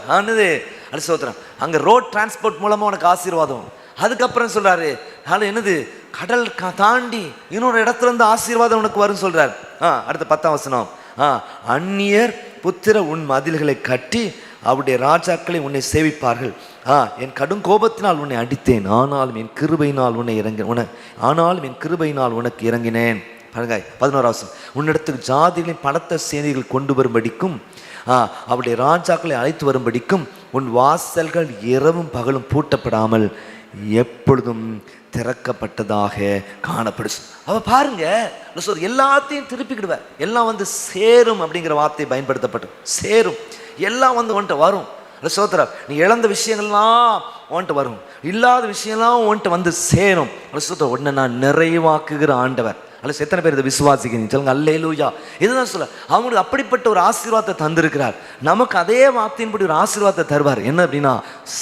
ஸ்தோத்திரம், அங்க ரோட் டிரான்ஸ்போர்ட் மூலமா உனக்கு ஆசீர்வாதம். அதுக்கப்புறம் சொல்றாரு, என்னது, கடல் தாண்டி இன்னொரு இடத்துல இருந்து ஆசீர்வாதம் உனக்கு வரும் சொல்றாரு. அடுத்த 10ஆம் வசனம், அந்நியர் புத்திர உன் மதில்களை கட்டி அவருடைய ராஜாக்களை உன்னை சேவிப்பார்கள். என் கடும் கோபத்தினால் உன்னை அடித்தேன், ஆனாலும் என் கிருபையினால் உனக்கு இறங்கினேன். பாருங்க, 11ஆம் வசனம், உன்னிடத்துக்கு ஜாதிகளின் பலத்த சேனைகள் கொண்டு வரும்படிக்கும் அவருடைய ராஜாக்களை அழைத்து வரும்படிக்கும் உன் வாசல்கள் இரவும் பகலும் பூட்டப்படாமல் எப்பொழுதும் திறக்கப்பட்டதாக காணப்படும். அவ பாருங்க, எல்லாத்தையும் திருப்பிக்கிடுவார். எல்லாம் வந்து சேரும் அப்படிங்கிற வார்த்தை பயன்படுத்தப்பட்டு, சேரும், எல்லாம் வந்து உன்ட்ட வரும். சோத்திரம், நீ இழந்த விஷயங்கள்லாம் உன்ட்ட வரும், இல்லாத விஷயம்லாம் உன்ட்ட வந்து சேரும். சோத்திரம், உன்னை நான் நிறைவாக்குகிற ஆண்டவர். எத்தனை பேர் இதை விசுவாசிக்கிறீங்க? சொல்லுங்க அல்லேலூயா. இதுதான் சொல்ல, அவங்களுக்கு அப்படிப்பட்ட ஒரு ஆசீர்வாதத்தை தந்திருக்கிறார். நமக்கு அதே வார்த்தையின்படி ஒரு ஆசீர்வாதத்தை தருவார். என்ன அப்படின்னா,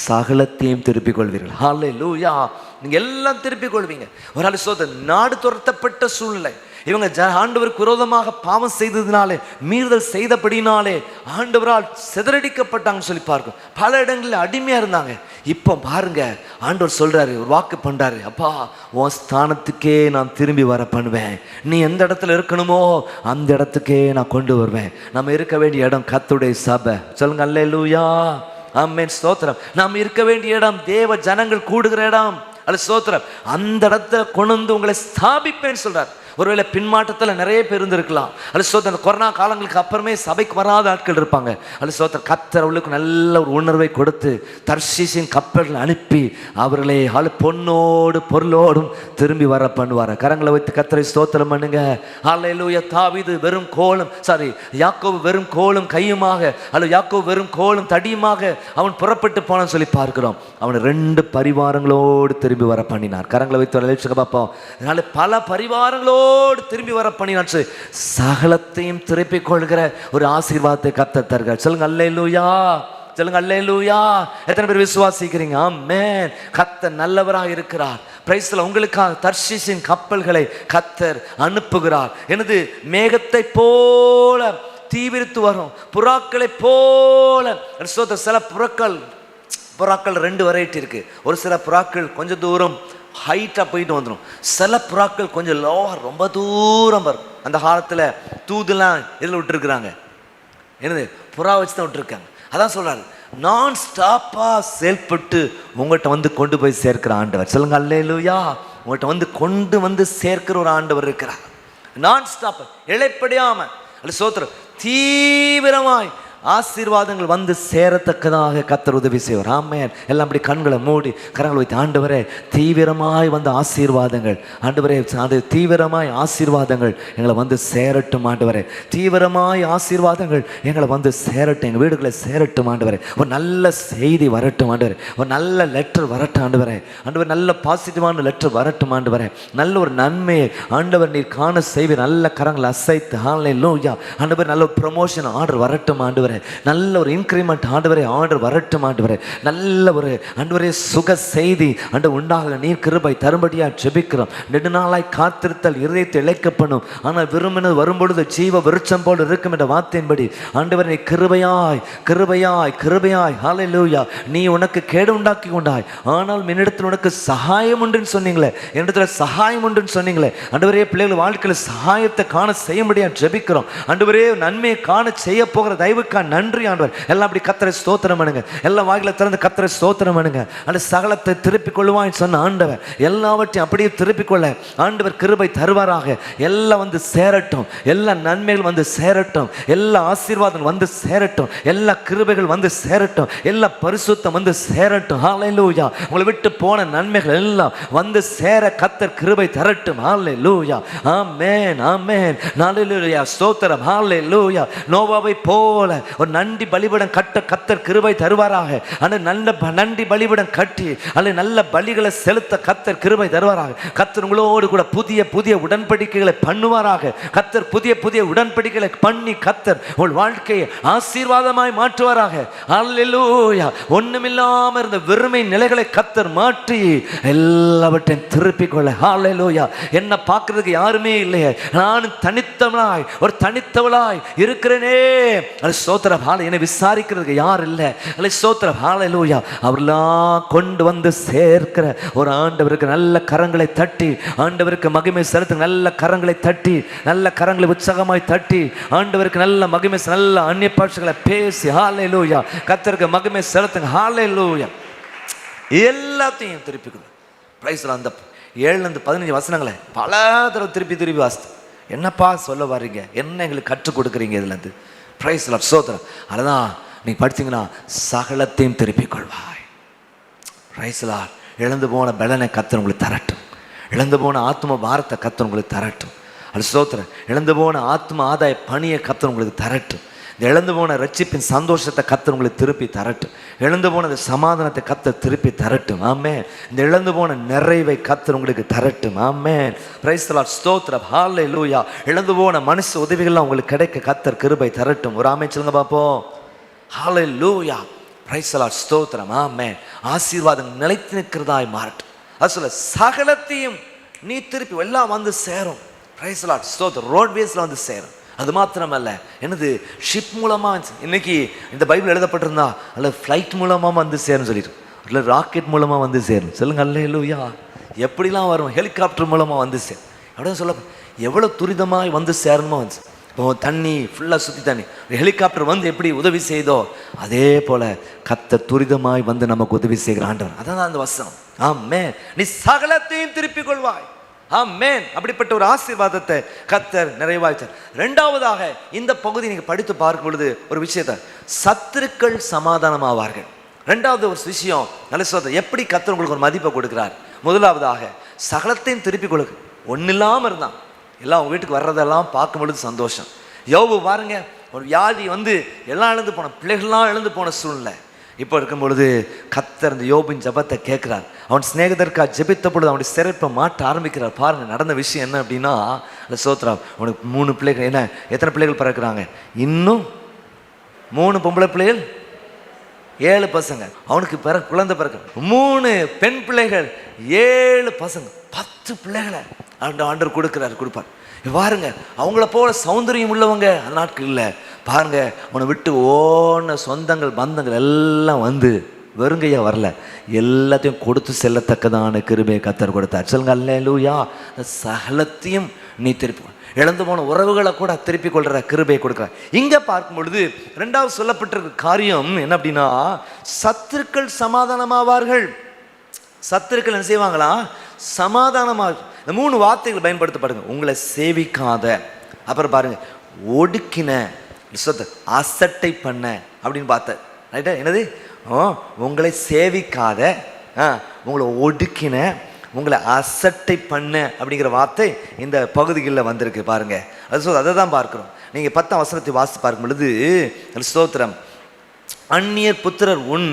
சகலத்தையும் திருப்பிக் கொள்வீர்கள். அல்லேலூயா. நீங்க எல்லாம் திருப்பிக் கொள்வீங்க. ஒரு ஆள் சோதனை, நாடு துரத்தப்பட்ட சூழ்நிலை, இவங்க ஆண்டவருக்கு விரோதமாக பாவம் செய்ததுனாலே, மீறுதல் செய்தபடினாலே ஆண்டவரால் சிதறடிக்கப்பட்டாங்கன்னு சொல்லி பார்க்கும். பல இடங்களில் அடிமையா இருந்தாங்க. இப்போ பாருங்க, ஆண்டவர் சொல்றாரு, ஒரு வாக்கு பண்றாரு, அப்பா உன் ஸ்தானத்துக்கே நான் திரும்பி வர பண்ணுவேன். நீ எந்த இடத்துல இருக்கணுமோ அந்த இடத்துக்கே நான் கொண்டு வருவேன். நம்ம இருக்க வேண்டிய இடம் கர்த்தருடைய சபை. சொல்லுங்க அல்லேலூயா. ஆமென், ஸ்தோத்திரம். நாம் இருக்க வேண்டிய இடம் தேவ ஜனங்கள் கூடுகிற இடம். ஸ்தோத்திரம். அந்த இடத்துல கொண்டு வந்து உங்களை ஸ்தாபிப்பேன்னு சொல்றார். ஒருவேளை பின்மாற்றத்தில் நிறைய பேர் இருந்திருக்கலாம். அல்லது ஸ்தோத்திரம் அந்த கொரோனா காலங்களுக்கு அப்புறமே சபைக்கு வராத ஆட்கள் இருப்பாங்க. அல்லது ஸ்தோத்திரம் கர்த்தர் அவளுக்கு நல்ல ஒரு உணர்வை கொடுத்து தர்ஷீசின் கப்பல்களை அனுப்பி அவர்களை பொன்னோடு பொருளோடும் திரும்பி வர பண்ணுவார். கரங்களை வைத்து கர்த்தரை ஸ்தோத்திரம் பண்ணுங்க. ஹல்லேலூயா. தாவீது வெறும் கோலும் யாக்கோபு வெறும் கோலும் கையுமாக, அல்லது யாக்கோபு வெறும் கோலும் தடியுமாக அவன் புறப்பட்டு போனான்னு சொல்லி பார்க்கிறோம். அவன் 2 பரிவாரங்களோடு திரும்பி வர பண்ணினார். கரங்களை வைத்து பார்ப்போம். அதனால பல பரிவாரங்களோடு திரும்பி வர பண்ணினார். சகலத்தையும் திருப்பிக் கொள்கிற ஒரு ஆசீர்வாதத்தை கர்த்தர் தருகிறார். சொல்லுங்க அல்லேலூயா, சொல்லுங்க அல்லேலூயா. எத்தனை பேர் விசுவாசிக்கிறீங்க? ஆமென். கர்த்தர் நல்லவராக இருக்கிறார். Price the Lord. உங்களுக்காக தர்ஷீசின் கப்பல்களை கர்த்தர் அனுப்புகிறார். எனது மேகத்தை போல தீவிரித்து வரும், புறாக்களை போல. சில புறாக்கள் 2 வெரைட்டி இருக்கு. ஒரு சில புறாக்கள் கொஞ்சம் தூரம் ஹைட்டாக போயிட்டு வந்துடும். சில புறாக்கள் கொஞ்சம் லோவாக ரொம்ப தூரம் வரும். அந்த காலத்தில் தூதுலாம் இதில் விட்டுருக்குறாங்க, என்னது புறா வச்சு தான் விட்டுருக்காங்க. அதான் சொல்கிறாரு, நான் ஸ்டாப்பாக செயல்பட்டு உங்கள்கிட்ட கொண்டு போய் சேர்க்கிற ஆண்டவர். சொல்லுங்க அல்லேலூயா. உங்கள்கிட்ட கொண்டு சேர்க்கிற ஒரு ஆண்டவர் இருக்கிறார். நான் ஸ்டாப், இழைப்படியாம அல்ல சோத்திரம் தீவிரமாய் ஆசீர்வாதங்கள் சேரத்தக்கதாக கர்த்தர் உதவி செய்வார். ஆமென். எல்லாம் அப்படி கண்களை மூடி கரங்களை வைத்து, ஆண்டவரே தீவிரமாய் ஆசீர்வாதங்கள், ஆண்டவரே அது தீவிரமாய் ஆசீர்வாதங்கள் எங்களை சேரட்டும் ஆண்டவரே. தீவிரமாய் ஆசீர்வாதங்கள் எங்களை சேரட்டும், எங்கள் வீடுகளை சேரட்டும் ஆண்டவரே. ஒரு நல்ல செய்தி வரட்டும் ஆண்டவரே. ஒரு நல்ல லெட்டர் வரட்டும் ஆண்டவரே. ஆண்டவர் நல்ல பாசிட்டிவான லெட்டர் வரட்டும் ஆண்டவரே. நல்ல ஒரு நன்மையை ஆண்டவர் நீர் காண செய்வீர். நல்ல கரங்களை அசைத்து ஹல்லேலூயா ஆண்டவர். நல்ல ஒரு ப்ரமோஷன் ஆர்டர் வரட்டும் ஆண்டவரே. நல்ல ஒரு இன்கிரிமெண்ட் ஆண்டவரே ஆர்டர் வரட்டும் ஆண்டவரே. நல்ல ஒரு ஆண்டவரே சுக செய்தி ஆண்டவர் உண்டாக நீர் கிருபை தரும்படியா ஜெபிக்கிறோம். நெடுநாளாய் காத்திருத்தல் இருதயத்தை இழைக்கப்படும், ஆனால் விரும்பினது வரும்பொழுது ஜீவ விருட்சம் போல் இருக்கும் என்ற வார்த்தையின்படி ஆண்டவர் நீ கிருபையாய் கிருபையாய் கிருபையாய் ஹல்லேலூயா. நீ உனக்கு கேடு உண்டாக்கி கொண்டாய், ஆனால் என்னிடத்தில் உனக்கு சகாயம் உண்டுன்னு சொன்னீங்களே, என்னிடத்துல சகாயம் உண்டுன்னு சொன்னீங்களே ஆண்டவரே. பிள்ளைகள் வாழ்க்கையில் சகாயத்தை காண செய்யும்படியா ஜெபிக்கிறோம் ஆண்டவரே. நன்மையை காண செய்ய போகிற தயவுக்காக நன்றி ஆண்டவர். எல்லாம் அப்படி கர்த்தரை ஸ்தோத்திரம் பண்ணுங்க. எல்லாம் வாயில திறந்து கர்த்தரை ஸ்தோத்திரம் பண்ணுங்க. அந்த சகலத்தை திருப்பிக் கொள்வான்னு சொன்ன ஆண்டவர் எல்லாவற்றையும் அப்படியே திருப்பிக் கொள்ள ஆண்டவர் கிருபை தருவாராக. எல்லாம் சேரட்டும், எல்லா நன்மைகள் சேரட்டும், எல்லா ஆசீர்வாதம் சேரட்டும், எல்லா கிருபைகள் சேரட்டும், எல்லா பரிசுத்தம் சேரட்டும். ஹல்லேலூயா. உங்களை விட்டு போன நன்மைகள் எல்லாம் சேர கர்த்தர் கிருபை தரட்டும். ஹல்லேலூயா. ஆமென் ஆமென். ஹல்லேலூயா. ஸ்தோத்திரம். ஹல்லேலூயா. நோவாவை போல ஒரு நன்றி பலிபீடம் கட்ட கர்த்தர் கிருபை தருவாராக. அந்த நல்ல நன்றி பலிபீடம் கட்டி அல்ல நல்ல பலிகளை செலுத்த கர்த்தர் கிருபை தருவாராக. கர்த்தர் உங்களோடு கூட புதிய புதிய உடன்படிக்கைகளை பண்ணுவாராக. கர்த்தர் புதிய புதிய உடன்படிக்கைகளை பண்ணி கர்த்தர் உங்கள் வாழ்க்கையை ஆசீர்வாதமாய் மாற்றுவாராக. அல்லேலூயா. ஒண்ணுமில்லாம இருந்த வெறுமை நிலைகளை கர்த்தர் மாற்றி எல்லாவற்றையும் திருப்பிக் கொள்ள. அல்லேலூயா. என்ன பார்க்கறதுக்கு யாருமே இல்லையே, நான் தனித்தவளாய் ஒரு தனித்தவளாய் இருக்கிறேனே. ஸ்தோத்திரம். என்னை விசாரிக்கிறதுக்கு யார் இல்லை. ஸ்தோத்திரம். ஹல்லேலூயா. அவரெல்லாம் கொண்டு சேர்க்கிற ஒரு ஆண்டவருக்கு நல்ல கரங்களை தட்டி ஆண்டவருக்கு மகிமை செலுத்து. நல்ல கரங்களை தட்டி, நல்ல கரங்களை உற்சாகமாய் தட்டி ஆண்டவருக்கு நல்ல மகிமை, நல்ல அந்நிய பாஷைகளை பேசி ஹல்லேலூயா கர்த்தருக்கு மகிமை செலுத்துங்க. ஹல்லேலூயா. எல்லாத்தையும் திருப்பிக்கணும். பிரைஸ் அந்த 7-15 வசனங்களை பல தடவை திருப்பி வாசித்து, என்னப்பா சொல்ல வர்றீங்க, என்ன எங்களுக்கு கற்றுக் கொடுக்குறீங்க இதுலேருந்து. Praise Lord. ஸ்தோத்திரம். அதுதான் நீங்க படிச்சீங்கன்னா சகலத்தையும் திருப்பிக் கொள்வாய். Praise Lord. இழந்து போன பலனை கர்த்தர் உங்களுக்கு தரட்டும். இழந்து போன ஆத்ம பாரத்தை கர்த்தர் உங்களுக்கு தரட்டும். அது ஸ்தோத்திரம். இழந்து போன ஆத்ம ஆதாய பணியை கர்த்தர் உங்களுக்கு தரட்டும். இந்த இழந்து போன ரட்சிப்பின் சந்தோஷத்தை கர்த்தர் உங்களுக்கு திருப்பி தரட்டும். இழந்து போன இந்த சமாதானத்தை கர்த்தர் திருப்பி தரட்டும். ஆமென். இந்த இழந்து போன நிறைவை கர்த்தர் உங்களுக்கு தரட்டும். ஆமென். Praise the Lord. ஸ்தோத்திரம். ஹல்லேலூயா. இழந்து போன மனுஷ உதவிகள்லாம் உங்களுக்கு கிடைக்க கர்த்தர் கிருபை தரட்டும். ஒரு ஆமென் சொல்லுங்க பாப்போம். ஹல்லேலூயா. Praise the Lord. ஸ்தோத்திரம். ஆமென். ஆசீர்வாதம் நிலைத்து நிற்கிறதாய் மாறட்டும். அது சொல்ல சகலத்தையும் நீ திருப்பி எல்லாம் சேரும். Price the Lord. ஸ்தோத்திரம். ரோட்வேஸ்ல சேரும். அது மாத்திரமல்ல, என்னது ஷிப் மூலமாக இன்னைக்கு இந்த பைபிள் எழுதப்பட்டிருந்தா அல்ல ஃப்ளைட் மூலமாக சேரும் சொல்லிட்டு, இல்லை ராக்கெட் மூலமாக சேரும். சொல்லுங்க அல்லேலூயா. எப்படிலாம் வரும், ஹெலிகாப்டர் மூலமாக சேரும். அப்படின்னு சொல்ல எவ்வளோ துரிதமாக சேரணுமோ இப்போ தண்ணி ஃபுல்லாக சுற்றி தண்ணி ஹெலிகாப்டர் எப்படி உதவி செய்தோ அதே போல் கர்த்தர் துரிதமாய் நமக்கு உதவி செய்கிற ஆண்டவர். அதான் அந்த வசனம். ஆமே. நீ சகலத்தையும் திருப்பிக் கொள்வாய். ஆமென். அப்படிப்பட்ட ஒரு ஆசீர்வாதத்தை கர்த்தர் நிறைவாய்ச்சார். இரண்டாவதாக இந்த பகுதி நீங்க படித்து பார்க்கும் பொழுது ஒரு விஷயத்தை, சத்துருக்கள் சமாதானமாவார்கள். ரெண்டாவது ஒரு விஷயம் நல்ல சொல்றது, எப்படி கர்த்தர் உங்களுக்கு ஒரு மதிப்பை கொடுக்கிறார். முதலாவதாக சகலத்தையும் திருப்பி கொடுக்கு. ஒன்றும் இல்லாமல் இருந்தான், எல்லாம் உங்க வீட்டுக்கு வர்றதெல்லாம் பார்க்கும் பொழுது சந்தோஷம். யோபு பாருங்க, ஒரு வியாதி வந்து எல்லாம் இழந்து போன, பிள்ளைகள்லாம் இழந்து போன சூழ்நிலை. இப்போ இருக்கும் பொழுது கர்த்தர் அந்த யோபின் ஜெபத்தை கேட்கிறார். அவன் சிநேகிதற்காக ஜெபித்த பொழுது அவனுடைய சிறைப்பை மாட்ட ஆரம்பிக்கிறார். பாருங்க நடந்த விஷயம் என்ன அப்படின்னா, அந்த சோத்ரா அவனுக்கு 3 பிள்ளைகள், என்ன எத்தனை பிள்ளைகள் பிறக்கிறாங்க, இன்னும் 3 பொம்பளை பிள்ளைகள், 7 பசங்க. அவனுக்கு குழந்தை பிறக்க 3 பெண் பிள்ளைகள், 7 பசங்க, 10 பிள்ளைகளை ஆண்டவர் கொடுப்பார். பாருங்க அவங்கள போல சௌந்தரியம் உள்ளவங்க அந்த நாட்கள் இல்லை. பாருங்க அவனை விட்டு ஓன சொந்தங்கள் பந்தங்கள் எல்லாம் வந்து வெறுங்கையா வரல, எல்லாத்தையும் கொடுத்து செல்லத்தக்கதான கிருபையை கர்த்தர் கொடுத்தார். சொல்லுங்க அல்லேலூயா. சகலத்தையும் நீ திருப்பி இழந்து போன உறவுகளை கூட திருப்பி கொள்ற கிருபையை கொடுக்குற. இங்க பார்க்கும் பொழுது ரெண்டாவது சொல்லப்பட்டிருக்க காரியம் என்ன அப்படின்னா, சத்துருக்கள் சமாதானமாவார்கள். சத்துருக்கள் என்ன செய்வாங்களா, சமாதானமாக. இந்த 3 வார்த்தைகள் பயன்படுத்தப்படுங்க. உங்களை சேவிக்காத, அப்புறம் பாருங்க ஒடுக்கின, அசட்டை பண்ண அப்படின்னு பார்த்த ரைட்டா. என்னது, உங்களை சேவிக்காத, உங்களை ஒடுக்கின, உங்களை அசட்டை பண்ண அப்படிங்கிற வார்த்தை இந்த பகுதிகளில் வந்திருக்கு பாருங்க. அதை தான் பார்க்குறோம். நீங்கள் 10ஆம் வசனத்தை வாசித்து பார்க்கும் பொழுது, ஸ்தோத்திரம், அந்நியர் புத்திரர் உன்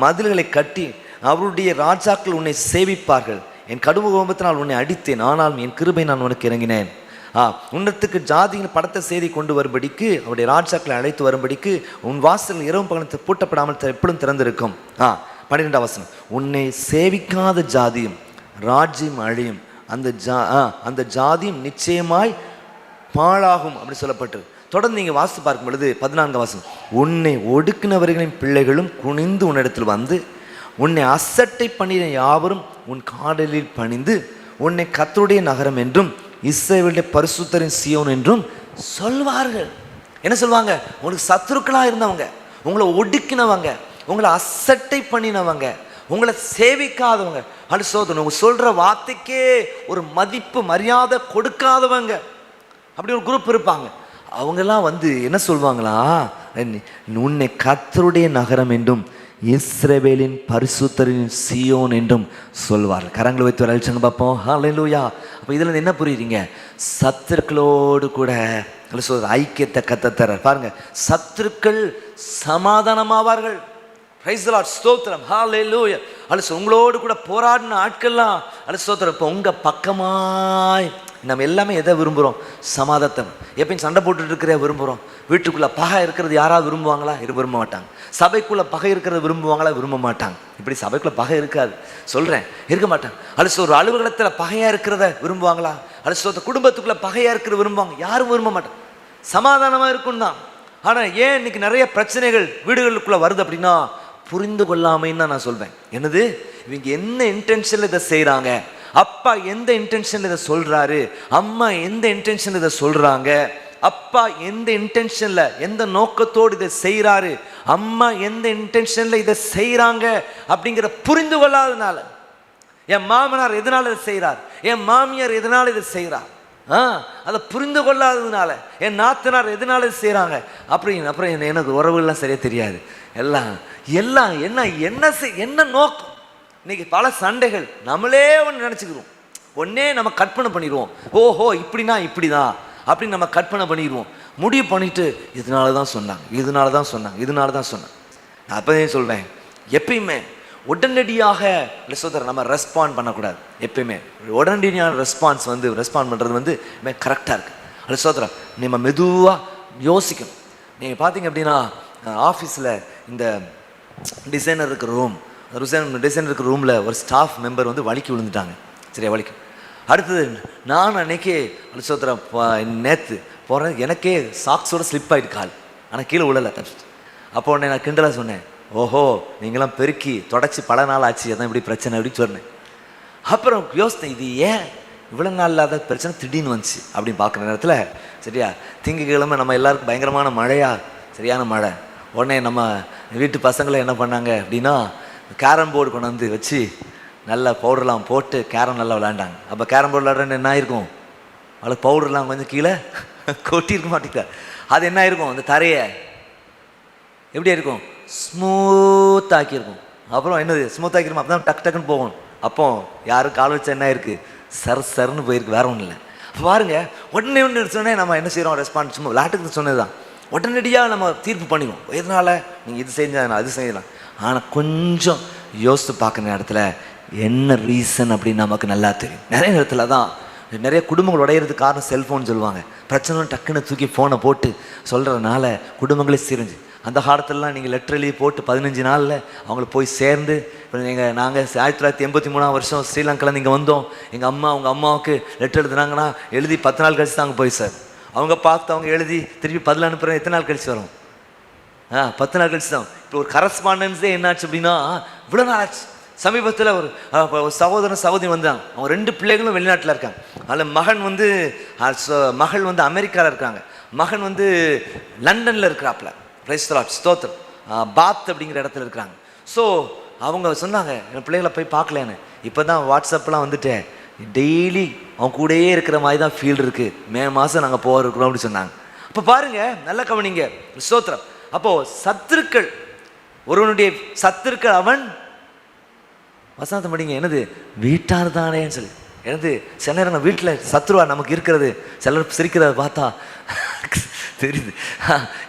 மதில்களை கட்டி அவருடைய ராஜாக்கள் உன்னை சேவிப்பார்கள். என் கடுமை கோபத்தினால் உன்னை அடித்தேன், ஆனால் என் கிருபை நான் உனக்கு இறங்கினேன். உன்னத்துக்கு ஜாதியின் படத்தை செய்தி கொண்டு வரும்படிக்கு அவருடைய ராஜாக்களை அழைத்து வரும்படிக்கு உன் வாசல் இரவு பகலத்தை பூட்டப்படாமல் எப்பொழுதும் திறந்திருக்கும். 12ஆம் வசனம், உன்னை சேவிக்காத ஜாதியும் ராஜ்யம் அழியும், அந்த ஜாதியும் நிச்சயமாய் பாழாகும் அப்படி சொல்லப்பட்டு. தொடர்ந்து நீங்கள் வாசித்து பார்க்கும் பொழுது 14ஆம் வசனம், உன்னை ஒடுக்கினவர்களின் பிள்ளைகளும் குனிந்து உன்னிடத்தில் வந்து உன்னை அசட்டை பண்ணின யாவரும் உன் காடலில் பணிந்து உன்னை கர்த்தருடைய நகரம் என்றும் இஸ்ரவேலுடைய பரிசுத்தரின் சீயோன் என்றும் சொல்வார்கள். என்ன சொல்வாங்க, உங்களுக்கு சத்துருக்களாக இருந்தவங்க, உங்களை ஒடுக்கினவங்க, உங்களை அசட்டை பண்ணினவங்க, உங்களை சேவிக்காதவங்க, அது சோதனை உங்க சொல்ற வார்த்தைக்கே ஒரு மதிப்பு மரியாதை கொடுக்காதவங்க, அப்படி ஒரு குரூப் இருப்பாங்க. அவங்கெல்லாம் வந்து என்ன சொல்வாங்களா, உன்னை கர்த்தருடைய நகரம் என்றும் இஸ்ரவேலின் பரிசுத்தரின் சீயோன் என்றும் சொல்வார்கள். கரங்களை வைத்து அழைச்சாங்க பார்ப்போம். ஹல்லேலூயா. அப்போ இதில் என்ன புரியுறீங்க, சத்துருக்களோடு கூட ஐக்கியத்தை கத்தத்தர பாருங்க. சத்துருக்கள் சமாதானமாவார்கள். Price the Lord. ஸ்தோத்திரம். ஹல்லேலூயா. உங்களோடு கூட போராடின ஆட்கள்லாம் ஸ்தோத்திரம் இப்போ உங்க பக்கமாய். நம்ம எல்லாமே எதை விரும்புகிறோம், சமாதானத்தை. எப்பயும் சண்டை போட்டுட்டு இருக்கிற விரும்புகிறோம். வீட்டுக்குள்ளே பகை இருக்கிறது யாராவது விரும்புவாங்களா, விரும்ப மாட்டாங்க. சபைக்குள்ளே பகை இருக்கிறத விரும்புவாங்களா, விரும்ப மாட்டாங்க. இப்படி சபைக்குள்ளே பகை இருக்காது சொல்கிறேன், இருக்க மாட்டாங்க. ஒரு அலுவலகத்தில் பகையாக இருக்கிறத விரும்புவாங்களா, குடும்பத்துக்குள்ளே பகையாக இருக்கிறத விரும்புவாங்க, யாரும் விரும்ப மாட்டாங்க. சமாதானமாக இருக்கும் தான். ஆனால் ஏன் இன்னைக்கு நிறைய பிரச்சனைகள் வீடுகளுக்குள்ளே வருது அப்படின்னா, புரிந்து கொள்ளாமைன்னு தான் நான் சொல்வேன். என்னது, இவங்க என்ன இன்டென்ஷனில் இதை செய்கிறாங்க, அப்பா எந்த இன்டென்ஷன் இதை சொல்றாரு, அம்மா எந்த இன்டென்ஷன் இதை சொல்றாங்க, அப்பா எந்த இன்டென்ஷன்ல எந்த நோக்கத்தோடு இதை செய்யறாரு, அம்மா எந்த இன்டென்ஷன்ல இதை செய்யறாங்க அப்படிங்கிற புரிந்து கொள்ளாதனால, என் மாமனார் எதனால இதை செய்யறார், என் மாமியார் எதனால இதை செய்யறார், அதை புரிந்து கொள்ளாததுனால, என் நாத்தனார் எதனால இதை செய்யறாங்க அப்புறம் எனக்கு உறவுகள்லாம் சரியா தெரியாது. எல்லாம் எல்லாம் என்ன என்ன என்ன நோக்கம். இன்னைக்கு பல சண்டைகள் நம்மளே ஒன்று நினச்சிக்கிறோம், ஒன்னே நம்ம கற்பனை பண்ணிடுவோம். ஓஹோ இப்படின்னா இப்படிதான் அப்படின்னு நம்ம கற்பனை பண்ணிடுவோம். முடிவு பண்ணிட்டு இதனால தான் சொன்னாங்க, இதனால தான் சொன்னாங்க, இதனால தான் சொன்னாங்க. நான் அப்போதே சொல்வேன், எப்பயுமே உடனடியாக நம்ம ரெஸ்பாண்ட் பண்ணக்கூடாது. எப்பயுமே உடனடியான ரெஸ்பாண்ட் பண்ணுறது கரெக்டாக இருக்குது. அது சோதரம் நம்ம மெதுவாக யோசிக்கணும். நீங்கள் பார்த்தீங்க அப்படின்னா ஆஃபீஸில் இந்த டிசைனர் இருக்கிற டிசைனர் இருக்கிற ரூமில் ஒரு ஸ்டாஃப் மெம்பர் வலிக்கு விழுந்துட்டாங்க. சரியா, வலிக்கு. அடுத்தது நான் அன்னைக்கே சோதரம் நேற்று போகிறேன், எனக்கே சாக்ஸோட ஸ்லிப் ஆகிட்டு கால், ஆனால் கீழே விழலை. அப்போ உடனே நான் கிண்டலாக சொன்னேன், ஓஹோ நீங்களாம் பெருக்கி தொடச்சி பல நாள் ஆச்சு, அதான் இப்படி பிரச்சனை அப்படின்னு சொன்னேன். அப்புறம் யோசித்தேன், இது ஏன் இவ்வளோ நாள் இல்லாத பிரச்சனை திடீர்னு வந்துச்சு அப்படின்னு பார்க்குற நேரத்தில், சரியா திங்கக்கிழமை நம்ம எல்லாருக்கும் பயங்கரமான மழையா, சரியான மழை. உடனே நம்ம வீட்டு பசங்களை என்ன பண்ணாங்க அப்படின்னா, கேரம் போர்டு கொண்டு வந்து வச்சு நல்ல பவுடர்லாம் போட்டு கேரம் நல்லா விளையாண்டாங்க. அப்போ கேரம் போர்டு விளையாடுறேன்னு என்ன ஆயிருக்கும், அவளுக்கு பவுடர்லாம் கொஞ்சம் கீழே கொட்டியிருக்க மாட்டேங்க. அது என்ன ஆயிருக்கும், அந்த தரையை எப்படி இருக்கும், ஸ்மூத்தாக்கியிருக்கும். அப்புறம் என்னது ஸ்மூத்தாக்கிருக்கும், அப்போ தான் டக்கு டக்குன்னு போகணும். அப்போ யாரும் கால் வச்சா என்ன இருக்குது, சர்ன்னு போயிருக்கு, வேற ஒன்றும் இல்லை. அப்போ பாருங்க, உடனே ஒன்று சொன்னே நம்ம என்ன செய்கிறோம், ரெஸ்பான்ஸ் சும்மா விளையாட்டுக்கு சொன்னது தான், உடனடியாக நம்ம தீர்ப்பு பண்ணிடுவோம். எதனால் நீங்கள் இது செஞ்சால் அது செய்யலாம். ஆனால் கொஞ்சம் யோசித்து பார்க்குற நேரத்தில் என்ன ரீசன் அப்படின்னு நமக்கு நல்லா தெரியும். நிறைய நேரத்தில் தான் நிறைய குடும்பங்கள் உடையிறதுக்கு காரணம் செல்ஃபோன் சொல்லுவாங்க. பிரச்சனை டக்குன்னு தூக்கி ஃபோனை போட்டு சொல்கிறதுனால குடும்பங்களே சிரிஞ்சு. அந்த காலத்துலலாம் நீங்கள் லெட்டர் எழுதி போட்டு 15 நாளில் அவங்கள போய் சேர்ந்து, இப்போ நாங்கள் 1983 வருஷம் ஸ்ரீலங்காவில் இங்கே வந்தோம். எங்கள் அம்மா உங்கள் அம்மாவுக்கு லெட்டர் எழுதுனாங்கன்னா எழுதி 10 நாள் கழிச்சு தான் அங்கே போய் சார். அவங்க பார்த்து அவங்க எழுதி திருப்பி பதில் அனுப்புகிறேன், எத்தனை நாள் கழிச்சு வரும், 10 நாள் கழிச்சு தான். இப்போ ஒரு கரஸ்பாண்டன்ஸே என்னாச்சு அப்படின்னா இவ்வளோ நாள் ஆச்சு. சமீபத்தில் ஒரு சகோதரன் சகோதரி வந்தாங்க. அவங்க 2 பிள்ளைகளும் வெளிநாட்டில் இருக்காங்க. அதில் மகள் வந்து அமெரிக்காவில் இருக்காங்க, மகன் வந்து லண்டனில் இருக்கிறாப்புல. ஸ்தோத்திரம். பாத் அப்படிங்கிற இடத்துல இருக்கிறாங்க. ஸோ அவங்க சொன்னாங்க, என் பிள்ளைகளை போய் பார்க்கலன்னு. இப்போ தான் வாட்ஸ்அப்லாம் வந்துட்டேன், டெய்லி அவன் கூடயே இருக்கிற மாதிரி தான் ஃபீல் இருக்குது, மே மாதம் நாங்கள் போக இருக்கிறோம் அப்படின்னு சொன்னாங்க. அப்போ பாருங்கள், நல்ல கவனிங்க, ஸ்தோத்திரம். அப்போது சத்துருக்கள், ஒருவனுடைய சத்துருக்கள் அவன் வசனத்தை படிங்க, என்னது வீட்டார் தானேன்னு சொல்லி. எனது சில நேரம் வீட்டில் சத்ருவா நமக்கு இருக்கிறது, சிலர் சிரிக்கிறத பார்த்தா தெரியுது.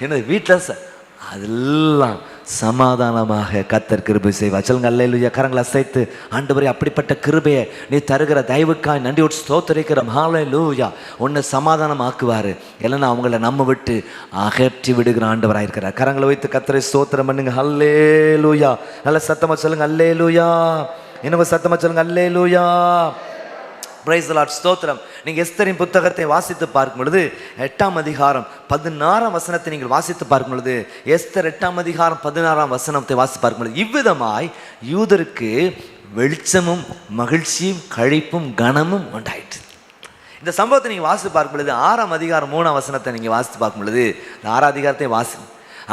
என்னது வீட்டில் அதெல்லாம் சமாதானமாக கர்த்தர் கிருபை செய்வார். சொல்லுங்க அல்லேலூயா. கரங்களை அசைத்து ஆண்டவரே அப்படிப்பட்ட கிருபையை நீ தருகிற தயவுக்காய் நன்றியோடு ஸ்தோத்திரிக்கிறோம். ஹல்லேலூயா. ஒன்று சமாதானமாக்குவார், இல்லைன்னா அவங்கள நம்ம விட்டு அகற்றி விடுகிற ஆண்டவராக இருக்கிறார். கரங்களை வைத்து கர்த்தரை ஸ்தோத்திரம் பண்ணுங்க. ஹல்லேலூயா. நல்ல சத்தமாக சொல்லுங்க அல்லேலூயா. இன்னும் சத்தமாக சொல்லுங்க அல்லேலூயா. Price the Lord. ஸ்தோத்திரம். நீங்கள் எஸ்தரின் புத்தகத்தை வாசித்து பார்க்கும் பொழுது 8ஆம் அதிகாரம் 16ஆம் வசனத்தை நீங்கள் வாசித்து பார்க்கும் பொழுது, எஸ்தர் 8ஆம் அதிகாரம் 16ஆம் வசனத்தை வாசித்து பார்க்கும் பொழுது, இவ்விதமாய் யூதருக்கு வெளிச்சமும் மகிழ்ச்சியும் கழிப்பும் கனமும் உண்டாயிற்று. இந்த சம்பவத்தை நீங்கள் வாசித்து பார்க்கும் பொழுது 6ஆம் அதிகாரம் 3ஆம் வசனத்தை நீங்கள் வாசித்து பார்க்கும் பொழுது, இந்த 6ஆம் அதிகாரத்தை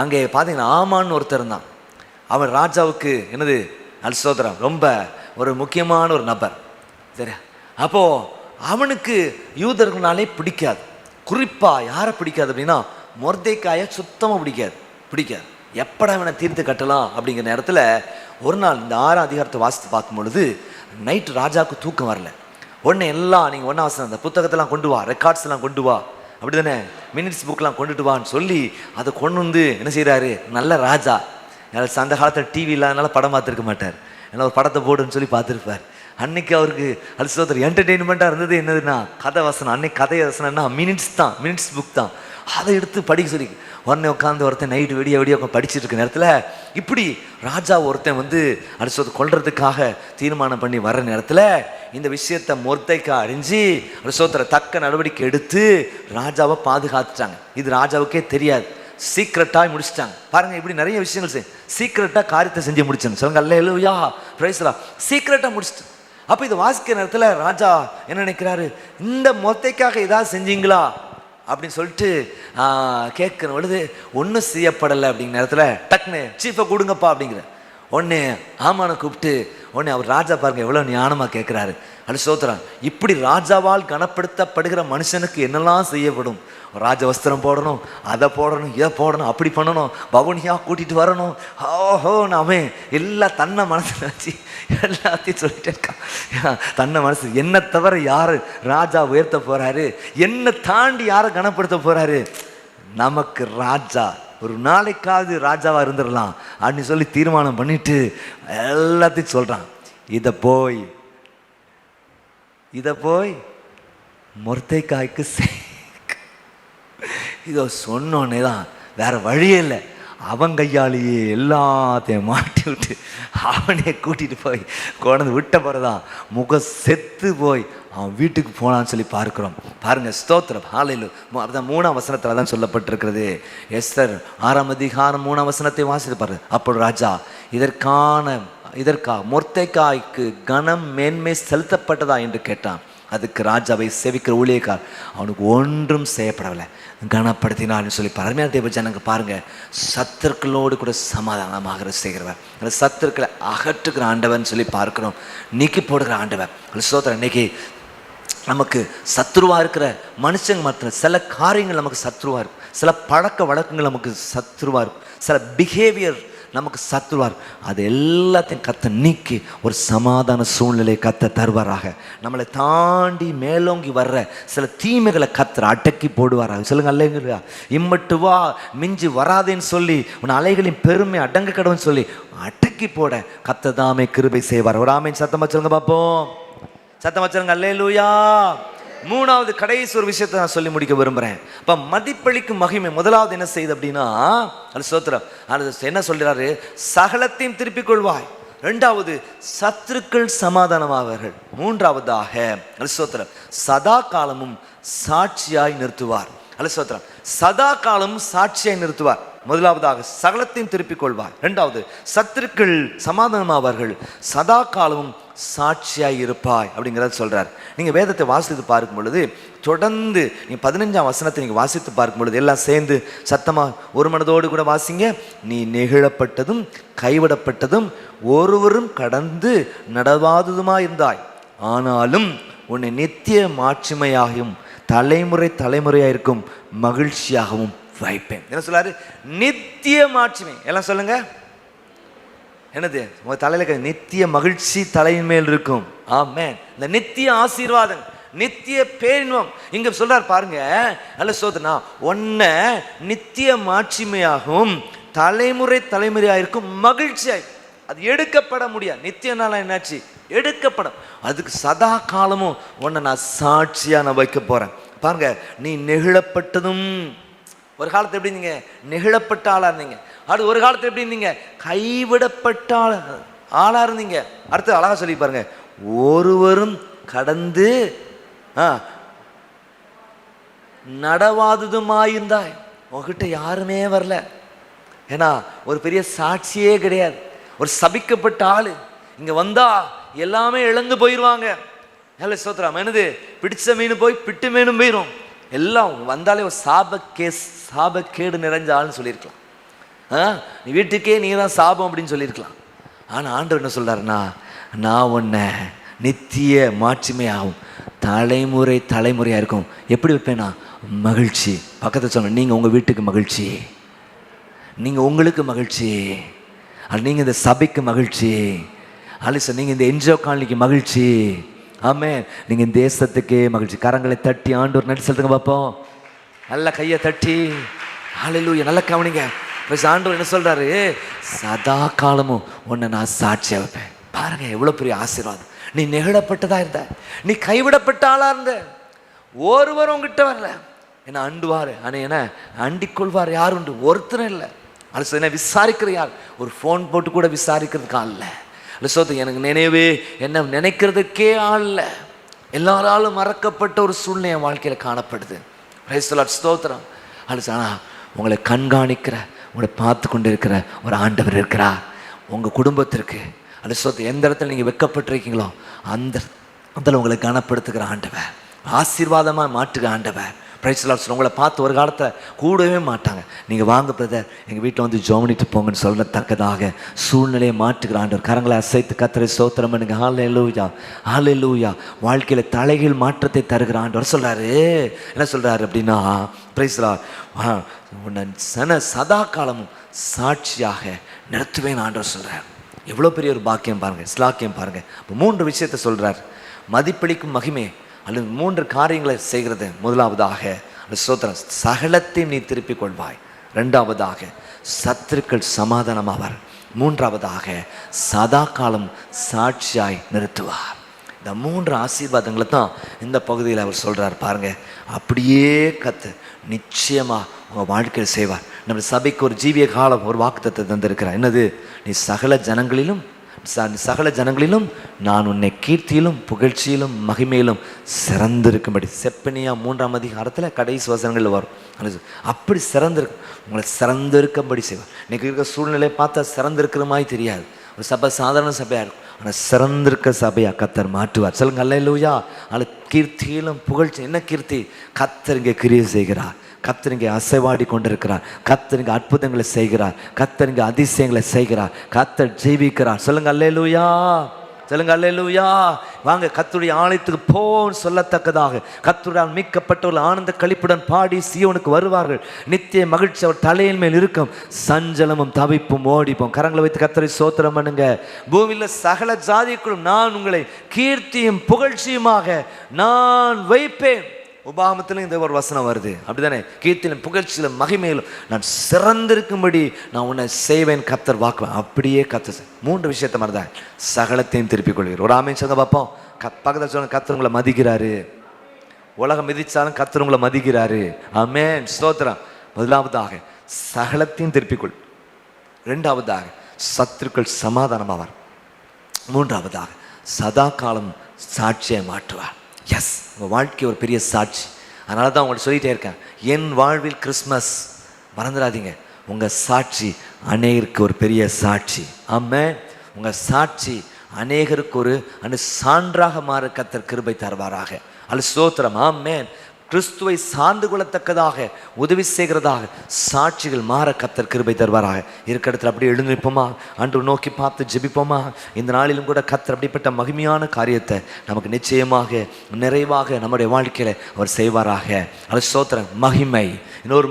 அங்கே பார்த்தீங்கன்னா ஆமான்னு ஒருத்தர் தான். அவன் ராஜாவுக்கு என்னது ஸ்தோத்திரம் ரொம்ப ஒரு முக்கியமான ஒரு நபர். சரியா? அப்போது அவனுக்கு யூதர்களாலே பிடிக்காது. குறிப்பாக யாரை பிடிக்காது அப்படின்னா மொர்தெக்காயை சுத்தமாக பிடிக்காது. எப்படா இவனை தீர்த்து கட்டலாம் அப்படிங்கிற நேரத்தில் ஒரு நாள் இந்த 6ஆம் அதிகாரத்தை வாசித்து பார்க்கும் பொழுது நைட்டு ராஜாவுக்கு தூக்கம் வரல. உடனே எல்லாம் நீங்கள் ஒன்றா வசனம் அந்த புத்தகத்தெல்லாம் கொண்டு வா, ரெக்கார்ட்ஸ்லாம் கொண்டு வா, அப்படி தானே மினிட்ஸ் புக்கெலாம் கொண்டுட்டு வான்னு சொல்லி அதை கொண்டு வந்து என்ன செய்கிறாரு, நல்ல ராஜா. அந்த காலத்தில் டிவி இல்லாதனால படம் பார்த்துருக்க மாட்டார், ஏன்னா ஒரு படத்தை போடுன்னு சொல்லி பார்த்துருப்பார். அன்னைக்கு அவருக்கு ஸ்தோத்திரம் என்டர்டெயின்மெண்ட்டாக இருந்தது என்னதுன்னா கதை வசனம். அன்னைக்கு கதை வசனம்னா மினிட்ஸ் புக் தான். அதை எடுத்து படிக்க சொல்லி உடனே உட்காந்து ஒருத்தன் நைட்டு விடிய உட்காந்து படிச்சுட்டு இருக்க நேரத்தில் இப்படி ராஜா ஒருத்தன் வந்து கொல்றதுக்காக தீர்மானம் பண்ணி வர்ற நேரத்தில் இந்த விஷயத்தை மொர்தெக்கா அறிஞ்சு ஸ்தோத்திர தக்க நடவடிக்கை எடுத்து ராஜாவை பாதுகாத்துட்டாங்க. இது ராஜாவுக்கே தெரியாது, சீக்ரெட்டாக முடிச்சிட்டாங்க. பாருங்க, இப்படி நிறைய விஷயங்கள் சீக்ரெட்டாக காரியத்தை செஞ்சு முடிச்சாங்க. சொல்லுங்க அல்லேலூயா. Price the Lord. சீக்ரெட்டாக முடிச்சிட்டு அப்போ இது வாசிக்கிற நேரத்தில் ராஜா என்ன நினைக்கிறாரு, இந்த மொர்தெக்காக ஏதாவது செஞ்சீங்களா அப்படின்னு சொல்லிட்டு கேட்குற பொழுது ஒன்றும் செய்யப்படலை அப்படிங்கிற நேரத்தில் டக்குன்னு சீஃபை கொடுங்கப்பா அப்படிங்கிற உடனே ஆமானை கூப்பிட்டு உடனே அவர் ராஜா பாருங்க எவ்வளோ ஞானமாக கேட்குறாரு. அது ஸ்தோத்திரம். இப்படி ராஜாவால் கனப்படுத்தப்படுகிற மனுஷனுக்கு என்னெல்லாம் செய்யப்படும், ராஜ வஸ்திரம் போடணும், அதை போடணும், இதை போடணும், அப்படி பண்ணணும், பவுனியாக கூட்டிகிட்டு வரணும், ஓஹோ நாமே எல்லாம் தன்னை மனசில் வச்சு எல்லாத்தையும் சொல்லிட்டே இருக்கான். தன்னை மனசு என்னை தவிர யார் ராஜா உயர்த்த போகிறாரு, என்னை தாண்டி யாரை கனப்படுத்த போகிறாரு, நமக்கு ராஜா ஒரு நாளைக்காவது ராஜாவாக இருந்துடலாம் அப்படின்னு சொல்லி தீர்மானம் பண்ணிட்டு எல்லாத்தையும் சொல்கிறான். இதை போய் மொர்தெக்காய்க்கு இதோ சொன்னோன்னே தான் வேற வழியே இல்லை, அவன் கையாலேயே எல்லாத்தையும் மாட்டி விட்டு அவனே கூட்டிகிட்டு போய் கொண்டு விட்ட பிறதான் முகம் செத்து போய் அவன் வீட்டுக்கு போனான்னு சொல்லி பார்க்குறோம். பாருங்கள் ஸ்தோத்திரம். ஹல்லேலூயா. அதான் 3ஆம் வசனத்தில் தான் சொல்லப்பட்டிருக்கிறது. எஸ்தர் 6ஆம் அதிகாரம் 3ஆம் வசனத்தை வாசித்து பாரு. அப்போ ராஜா இதற்காக மொர்தெக்காய்க்கு கனம் மேன்மை செலுத்தப்பட்டதா என்று கேட்டான். அதுக்கு ராஜாவை சேவிக்கிற ஊழியக்கார் அவனுக்கு ஒன்றும் செய்யப்படவில்லை, கனப்படுத்தினான்னு சொல்லி அருமையான தேவ ஜனங்க பாருங்க, சத்துருக்களோடு கூட சமாதானமாக செய்கிறவர், அந்த சத்துருக்களை அகற்றுகிற ஆண்டவன் சொல்லி பார்க்கிறோம், நீக்கி போடுகிற ஆண்டவர். ஸ்தோத்திரம். இன்னைக்கு நமக்கு சத்ருவா இருக்கிற மனுஷங்க மாத்திரம் சில காரியங்கள் நமக்கு சத்ருவா இருக்கும், சில பழக்க வழக்கங்கள் நமக்கு சத்ருவா இருக்கும், சில பிஹேவியர் நமக்கு சத்ருவா இருக்கும். அது எல்லாத்தையும் கத்த நீக்கி ஒரு சமாதான சூழ்நிலை கத்த தருவாராக. நம்மளை தாண்டி மேலோங்கி வர்ற சில தீமைகளை கத்தர் அடக்கி போடுவாராக. சொல்லுங்க அல்லைங்களா? இம்மட்டு வா, மிஞ்சி வராதேன்னு சொல்லி உன் அலைகளின் பெருமை அடங்க கடவுன்னு சொல்லி அடக்கி போட கத்த தாமே கிருபை செய்வார். ஒரு ஆமீன் சத்தமா சொல்லுங்க பார்ப்போம். சத்தமா சொல்லுங்க அல்லேலூயா. மூணாவது கடைசி ஒரு விஷயத்தை நான் சொல்லி முடிக்க விரும்புகிறேன். இப்போ மதிப்பளிக்கும் மகிமை முதலாவது என்ன செய்யுது அப்படின்னா, அது ஸ்தோத்திரம், அது என்ன சொல்கிறாரு? சகலத்தையும் திருப்பிக் கொள்வாய். ரெண்டாவது, சத்துருக்கள் சமாதானமாவார்கள். மூன்றாவதாக அது ஸ்தோத்திரம், சதா காலமும் சாட்சியாய் நிறுத்துவார். அது ஸ்தோத்திரம், சதா காலமும் சாட்சியாய் நிறுத்துவார். முதலாவதாக சகலத்தையும் திருப்பிக் கொள்வார். ரெண்டாவது, சத்துருக்கள் சமாதானமாவார்கள், சதா காலமும் சாட்சியாய் இருப்பாய் அப்படிங்கிறத சொல்றார். நீங்க வேதத்தை வாசித்து பார்க்கும் பொழுது தொடர்ந்து நீங்க 15ஆம் வசனத்தை நீங்க வாசித்து பார்க்கும் பொழுது எல்லாம் சேர்ந்து சத்தமா ஒரு மனதோடு கூட வாசிங்க. நீ நெகிழப்பட்டதும் கைவிடப்பட்டதும் ஒருவரும் கடந்து நடவாததுமா இருந்தாய், ஆனாலும் உன்னை நித்திய மாட்சிமையாகவும் தலைமுறை தலைமுறையாயிருக்கும் மகிழ்ச்சியாகவும் வைப்பேன். என்ன சொல்றாரு? நித்திய மாட்சிமை. எல்லாம் சொல்லுங்க. என்னது? உங்க தலையில நித்திய மகிழ்ச்சி தலையின் மேல் இருக்கும். ஆமென். இந்த நித்திய ஆசீர்வாதம், நித்திய பேரின்பம் இங்க சொல்றார் பாருங்க. நல்ல சோதனா, உன்னை நித்திய மாட்சிமையாகவும் தலைமுறை தலைமுறையாயிருக்கும் மகிழ்ச்சியாய். அது எடுக்கப்பட முடியாது. நித்திய நாளா என்னாச்சு? எடுக்கப்படும். அதுக்கு சதா காலமும் உன்னை நான் சாட்சியா நான் வைக்க போறேன். பாருங்க, நீ நெகிழப்பட்டதும், ஒரு காலத்தை எப்படி நீங்க நெகிழப்பட்ட ஆளா இருந்தீங்க, அடுத்து ஒரு காலத்தை எப்படி இருந்தீங்க? கைவிடப்பட்ட ஆளா இருந்தீங்க. அடுத்து அழகா சொல்லி பாருங்க, ஒருவரும் கடந்து நடவாததுமாயிருந்தாய். உங்ககிட்ட யாருமே வரல, ஏன்னா ஒரு பெரிய சாட்சியே கிடையாது, ஒரு சபிக்கப்பட்ட ஆளு. இங்க வந்தா எல்லாமே இழந்து போயிடுவாங்க. நல்ல சோத்ராம். என்னது? பிடிச்ச மீன் போய் பிட்டு மீனும் போயிடும். எல்லாம் வந்தாலே ஒரு சாபக்கேடு நிறைஞ்ச ஆள்னு சொல்லியிருக்கலாம். நீ வீட்டுக்கே நீ தான் சாபம் அப்படின்னு சொல்லியிருக்கலாம். ஆனால் ஆண்டவர் என்ன சொல்றாருன்னா, நான் உன்னை நித்திய மாட்சிமையாகும் தலைமுறை தலைமுறையாக இருக்கும். எப்படி வைப்பேன்னா மகிழ்ச்சி. பக்கத்தில் சொன்ன, நீங்கள் உங்கள் வீட்டுக்கு மகிழ்ச்சி, நீங்கள் உங்களுக்கு மகிழ்ச்சி, அது நீங்கள் இந்த சபைக்கு மகிழ்ச்சி, அல்ல நீங்கள் இந்த என்ஜிஓ காலனிக்கு மகிழ்ச்சி. ஆமென். நீங்கள் தேசத்துக்கே மகிழ்ச்சி. கரங்களை தட்டி ஆண்டவர் நன்றி சொல்லுங்க பார்ப்போம். நல்ல கையை தட்டி ஹல்லேலூயா. நல்ல கவனிங்க. ஆண்டவர் என்ன சொல்றாரு? சதா காலமும் உன்னை நான் சாட்சியா வைப்பேன். பாருங்க எவ்வளவு பெரிய ஆசீர்வாதம். நீ நெகிழப்பட்டதா இருந்த, நீ கைவிடப்பட்ட ஆளா இருந்த, ஒருவரும் உங்ககிட்ட வரல. என்ன அண்டுவாரு, ஆனா என்ன அண்டிக்கொள்வார் யார் உண்டு? ஒருத்தரும் இல்லை. அது என்ன விசாரிக்கிற யார்? ஒரு ஃபோன் போட்டு கூட விசாரிக்கிறதுக்கு ஆள் இல்லை. சோத்து எனக்கு நினைவே என்ன நினைக்கிறதுக்கே ஆள் இல்லை. எல்லாராலும் மறக்கப்பட்ட ஒரு சூழ்நிலை என் வாழ்க்கையில் காணப்படுது. ஸ்தோத்திரம். ஆனால் உங்களை கண்காணிக்கிற, உங்களை பார்த்து கொண்டு இருக்கிற ஒரு ஆண்டவர் இருக்கிறார் உங்கள் குடும்பத்திற்கு. அது சோத்து எந்த இடத்துல நீங்கள் வெட்கப்பட்டிருக்கீங்களோ அந்த இடத்துல உங்களை கனப்படுத்துகிற ஆண்டவர், ஆசீர்வாதமாக மாற்றுகிற ஆண்டவர். Praise Lord. உங்களை பார்த்து ஒரு காலத்தில் கூடவே மாட்டாங்க. நீங்கள் வாங்க பிரதர், எங்கள் வீட்டில் வந்து ஜோமனிட்டு போங்கன்னு சொல்லத்தக்கதாக சூழ்நிலையை மாற்றுகிற ஆண்டவர். கரங்களை அசைத்து கத்தரை ஸ்தோத்திரம் பண்ணுங்க. ஹல்லேலூயா, ஹல்லேலூயா. வாழ்க்கையில் தலைகீழ் மாற்றத்தை தருகிற ஆண்டவர் சொல்கிறாரு. என்ன சொல்கிறாரு அப்படின்னா, பிரைஸ் லார்ட், உன்னை சதா காலமும் சாட்சியாக நிறுத்துவேன் ஆண்டவர் சொல்கிறார். எவ்வளோ பெரிய ஒரு பாக்கியம் பாருங்கள், ஸ்லாக்கியம் பாருங்கள். இப்போ 3 விஷயத்தை சொல்கிறார். மதிப்பளிக்கும் மகிமை அல்லது 3 காரியங்களை செய்கிறது. முதலாவதாக ஸ்தோத்திரம், சகலத்தையும் நீ திருப்பிக் கொள்வாய். ரெண்டாவதாக சத்துருக்கள் சமாதானமாவார். மூன்றாவதாக சதா காலம் சாட்சியாய் நிறுத்துவார். இந்த 3 ஆசீர்வாதங்களை தான் இந்த பகுதியில் அவர் சொல்கிறார் பாருங்க. அப்படியே கத்து நிச்சயமாக உங்கள் வாழ்க்கையில் செய்வார். நம்ம சபைக்கு ஒரு ஜீவிய காலம் ஒரு வாக்குத்தத்தத்தை தந்திருக்கிறார். என்னது? நீ சகல ஜனங்களிலும் நான் உன்னை கீர்த்தியிலும் புகழ்ச்சியிலும் மகிமையிலும் சிறந்திருக்கும்படி. செப்பனியா 3ஆம் அதிகாரத்தில் கடைசி வசனங்கள் வரும். அப்படி சிறந்திருக்கு, உங்களை சிறந்திருக்கும்படி செய்வார். இன்னைக்கு இருக்கிற சூழ்நிலை பார்த்தா சிறந்திருக்கிற மாதிரி தெரியாது. ஒரு சபை சாதாரண சபையாக இருக்கும், ஆனால் சிறந்திருக்க சபையா கத்தர் மாற்றுவார். சொல்லுங்க அல்லேலூயா. அது கீர்த்தியிலும் புகழ்ச்சி. என்ன கீர்த்தி? கத்தர் இங்கே கிரியை செய்கிறார், கத்தர் இங்கே அசைவாடி கொண்டிருக்கிறார், கத்தர் இங்கே அற்புதங்களை செய்கிறார், கத்தர் இங்கே அதிசயங்களை செய்கிறார், கத்தர் ஜீவிக்கிறார். சொல்லுங்க அல்லேலூயா, சொல்லுங்க அல்லேலூயா. வாங்க கர்த்தருடைய ஆலயத்துக்கு போன்னு சொல்லத்தக்கதாக கர்த்தரால் மீட்கப்பட்டவர்கள் ஆனந்த களிப்புடன் பாடி சீயோனுக்கு வருவார்கள். நித்திய மகிழ்ச்சி அவர் தலையின் மேல் இருக்கும். சஞ்சலமும் தவிப்பும் ஓடிப்போம். கரங்களை வைத்து கர்த்தரை ஸ்தோத்திரம் பண்ணுங்க. பூமியில் சகல ஜாதிக்குள்ளும் நான் உங்களை கீர்த்தியும் புகழ்ச்சியுமாக நான் வைப்பேன். உபாகமத்திலும் இந்த ஒரு வசனம் வருது, அப்படிதானே? கீர்த்தியிலும் புகழ்ச்சியிலும் மகிமையிலும் நான் சிறந்திருக்கும்படி நான் உன்னை செய்வேன் கர்த்தர் வாக்குவேன். அப்படியே கர்த்தர் 3 விஷயத்த மாதிரி தான் சகலத்தையும் திருப்பிக் கொள்கிறார். ஒரு ஆமேன் சொல்லுங்க பார்ப்போம். பக்கத்தில் சொல்லுங்க, கர்த்தர் உங்களை மதிக்கிறாரு. உலகம் மிதிச்சாலும் கர்த்தர் உங்களை மதிக்கிறாரு. ஆமேன், ஸ்தோத்திரம். முதலாவதாக சகலத்தையும் திருப்பிக் கொள். 2வதாக சத்துருக்கள் சமாதானமாவார். 3வதாக சதா காலம் சாட்சியை மாற்றுவார். எஸ், உங்கள் வாழ்க்கை ஒரு பெரிய சாட்சி. அதனால தான் உங்கள்கிட்ட சொல்லிகிட்டே இருக்கேன், என் வாழ்வில் கிறிஸ்மஸ். மறந்துடாதீங்க, உங்கள் சாட்சி அநேகருக்கு ஒரு பெரிய சாட்சி. ஆமென். உங்கள் சாட்சி அநேகருக்கு ஒரு சான்றாக மாற கர்த்தர் கிருபை தருவாராக. அது ஸ்தோத்திரம். ஆமென். கிறிஸ்துவை சார்ந்து கொள்ளத்தக்கதாக உதவி செய்கிறதாக சாட்சிகள் மாற கர்த்தர் கிருபை தருவாராக. இருக்க இடத்துல அப்படியே எழுந்திருப்போமா, ஆண்டவரை நோக்கி பார்த்து ஜெபிப்போமா. இந்த நாளிலும் கூட கர்த்தர் அப்படிப்பட்ட மகிமையான காரியத்தை நமக்கு நிச்சயமாக நிறைவாக நம்முடைய வாழ்க்கையில் அவர் செய்வாராக. அது ஸ்தோத்திரம். மகிமை, இன்னொரு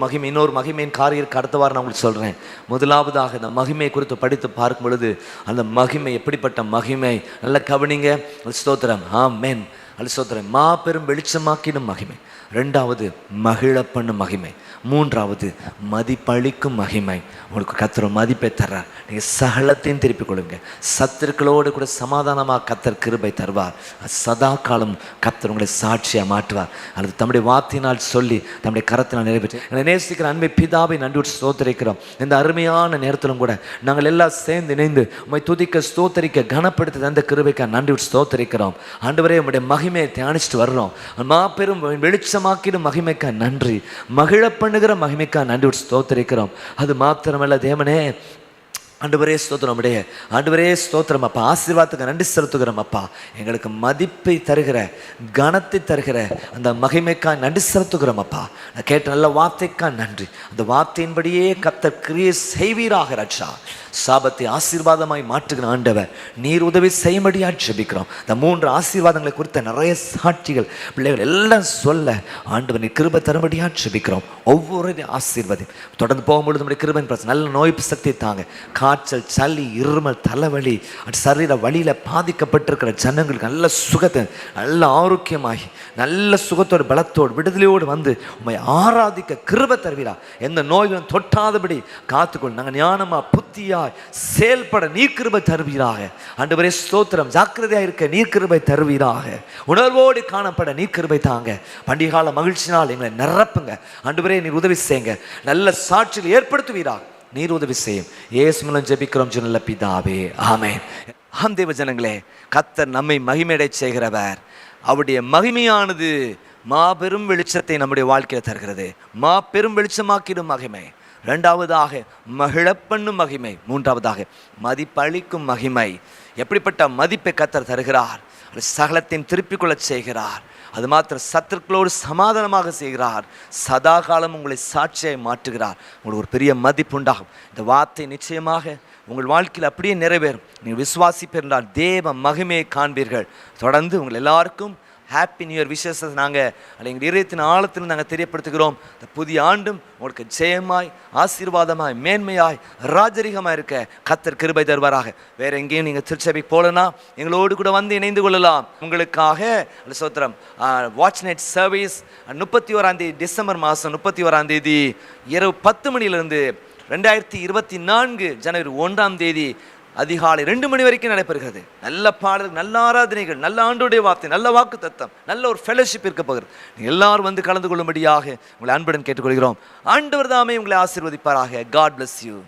மகிமையின் காரியத்துக்கு அடுத்த வாரம் நான் உங்களுக்கு சொல்கிறேன். முதலாவதாக இந்த மகிமை குறித்து படித்து பார்க்கும் பொழுது அந்த மகிமை எப்படிப்பட்ட மகிமை, நல்ல கவனிங்க. அது ஸ்தோத்திரம். ஆமென். அது ஸ்தோத்திரம். மாபெரும் வெளிச்சமாக்கிடும் மகிமை. 2வது மகிழ பண்ணும் மகிமை. 3வது மதிப்பளிக்கும் மகிமை. உங்களுக்கு கர்த்தர் மதிப்பை தர்றார். நீங்கள் சகலத்தையும் திருப்பிக் கொள்ளுங்க. சத்துருக்களோடு கூட சமாதானமாக கர்த்தர் கிருபை தருவார். சதா காலம் கர்த்தர் உங்களை சாட்சியாக மாற்றுவார். அல்லது தம்முடைய வார்த்தையினால் சொல்லி தம்முடைய கரத்தினால் நிறைவேற்றி என்னை நேசிக்கிற அன்பை பிதாவை நன்றி ஸ்தோத்தரிக்கிறோம். இந்த அருமையான நேரத்திலும் கூட நாங்கள் எல்லாம் சேர்ந்து இணைந்து உம்மை துதிக்க ஸ்தோத்தரிக்க கனப்படுத்த அந்த கிருபைக்காக நன்றி ஸ்தோத்தரிக்கிறோம். ஆண்டவரே, உம்முடைய மகிமையை தியானிச்சுட்டு வர்றோம். மாபெரும் வெளிச்சமாக்கிடும் மகிமைக்காக நன்றி, மகிழ பண்ணுகிற மகிமைக்காக நன்றி ஸ்தோத்தரிக்கிறோம். அது மாத்திரமல்ல தேவனே, ஆண்டவரே ஸ்தோத்திரம். ஆண்டவரே ஸ்தோத்திரம் அப்பா. ஆசீர்வாதத்துக்கு நன்றி செலுத்துகிறோம் அப்பா. எங்களுக்கு மதிப்பை தருகிற, கனத்தை தருகிற அந்த மகிமைக்காக நன்றி செலுத்துகிறோம் அப்பா. நான் கேட்ட நல்ல வார்த்தைக்காக நன்றி. அந்த வார்த்தையின்படியே கர்த்தர் கிரியை செய்வீராக. ரட்சா சாபத்தை ஆசீர்வாதமாய் மாற்றுகிற ஆண்டவர், நீர் உதவி செய்யும்படியாக ஜெபிக்கிறோம். இந்த 3 ஆசீர்வாதங்களை குறித்த நிறைய சாட்சிகள் பிள்ளைகள் எல்லாம் சொல்ல ஆண்டவர் நீர் கிருபை தரும்படியாக ஜெபிக்கிறோம். ஒவ்வொரு ஆசீர்வாதம் தொடர்ந்து போகும்பொழுது நம்முடைய கிருபையின் பிரச்சனை நல்ல நோய் சக்தி தாங்க. காய்ச்சல், சளி, இருமல், தலைவலி, சரீர வழியில் பாதிக்கப்பட்டிருக்கிற ஜனங்களுக்கு நல்ல சுகத்தை, நல்ல ஆரோக்கியமாகி நல்ல சுகத்தோடு பலத்தோடு விடுதலையோடு வந்து உண்மை ஆராதிக்க கிருபை தருவீரா. எந்த நோய்களும் தொட்டாதபடி காத்துக்கொள். நாங்கள் ஞானமாக புத்தியாய் செயல்பட நீர் கிருபை தருவீராக. ஆண்டவரே ஸ்தோத்திரம். ஜாக்கிரதையாக இருக்க நீர் கிருபை தருவீராக. உணர்வோடு காணப்பட நீர் கிருபை தாங்க. பண்டிகை கால மகிழ்ச்சினால் எங்களை நிரப்புங்க. ஆண்டவரே நீர் உதவி செய்யுங்க. நல்ல சாட்சியில் ஏற்படுத்துவீராக. நீர் உதவி செய்யும். இயேசு மூலம் ஜெபிக்கிறோம் நல்ல பிதாவே, ஆமென். ஆம் தேவ ஜனங்களே, கர்த்தர் நம்மை மகிமையடை செய்கிறவர். அவருடைய மகிமையானது மாபெரும் வெளிச்சத்தை நம்முடைய வாழ்க்கையில் தருகிறது. மாபெரும் வெளிச்சமாக்கிடும் மகிமை. 2வதாக மகிழப்பண்ணும் மகிமை. 3வதாக மதிப்பளிக்கும் மகிமை. எப்படிப்பட்ட மதிப்பை கர்த்தர் தருகிறார்? சகலத்தையும் திருப்பிக் கொள்ள செய்கிறார். அது மாத்திரம் சத்துருக்களோடு சமாதானமாக செய்கிறார். சதா காலம் உங்களை சாட்சியை மாற்றுகிறார். உங்களுக்கு ஒரு பெரிய மதிப்பு உண்டாகும். இந்த வார்த்தை நிச்சயமாக உங்கள் வாழ்க்கையில் அப்படியே நிறைவேறும். நீங்கள் விசுவாசிப்பீர்கள் என்றால் தேவ மகிமையை காண்பீர்கள். தொடர்ந்து உங்கள் எல்லாருக்கும் ஹாப்பி நியூ இயர் விஷயத்தை நாங்கள் எங்கள் இதயத்தின் ஆழத்தில் நாங்கள் தெரியப்படுத்துகிறோம். இந்த புதிய ஆண்டும் உங்களுக்கு ஜெயமாய், ஆசீர்வாதமாய், மேன்மையாய், ராஜரிகமாக இருக்க கர்த்தர் கிருபை தருவாராக. வேறு எங்கேயும் நீங்கள் திருச்சபைக்கு போகலன்னா எங்களோடு கூட வந்து இணைந்து கொள்ளலாம். உங்களுக்காக ஸ்தோத்திரம். வாட்ச் நைட் சர்வீஸ் 31ஆம் தேதி, டிசம்பர் மாதம் 31ஆம் தேதி இரவு 10 மணியிலிருந்து 2024 ஜனவரி 1ஆம் தேதி அதிகாலை 2 மணி வரைக்கும் நடைபெறுகிறது. நல்ல பாடல்கள், நல்ல ஆராதனைகள், நல்ல ஆண்டோடைய வார்த்தை, நல்ல வாக்கு தத்தம், நல்ல ஒரு ஃபெலோஷிப் இருக்க போகிறது. நீங்கள் எல்லாரும் வந்து கலந்து கொள்ளும்படியாக உங்களை அன்புடன் கேட்டுக்கொள்கிறோம். ஆண்டவர் தாமே உங்களை ஆசீர்வதிப்பாராக. God bless you.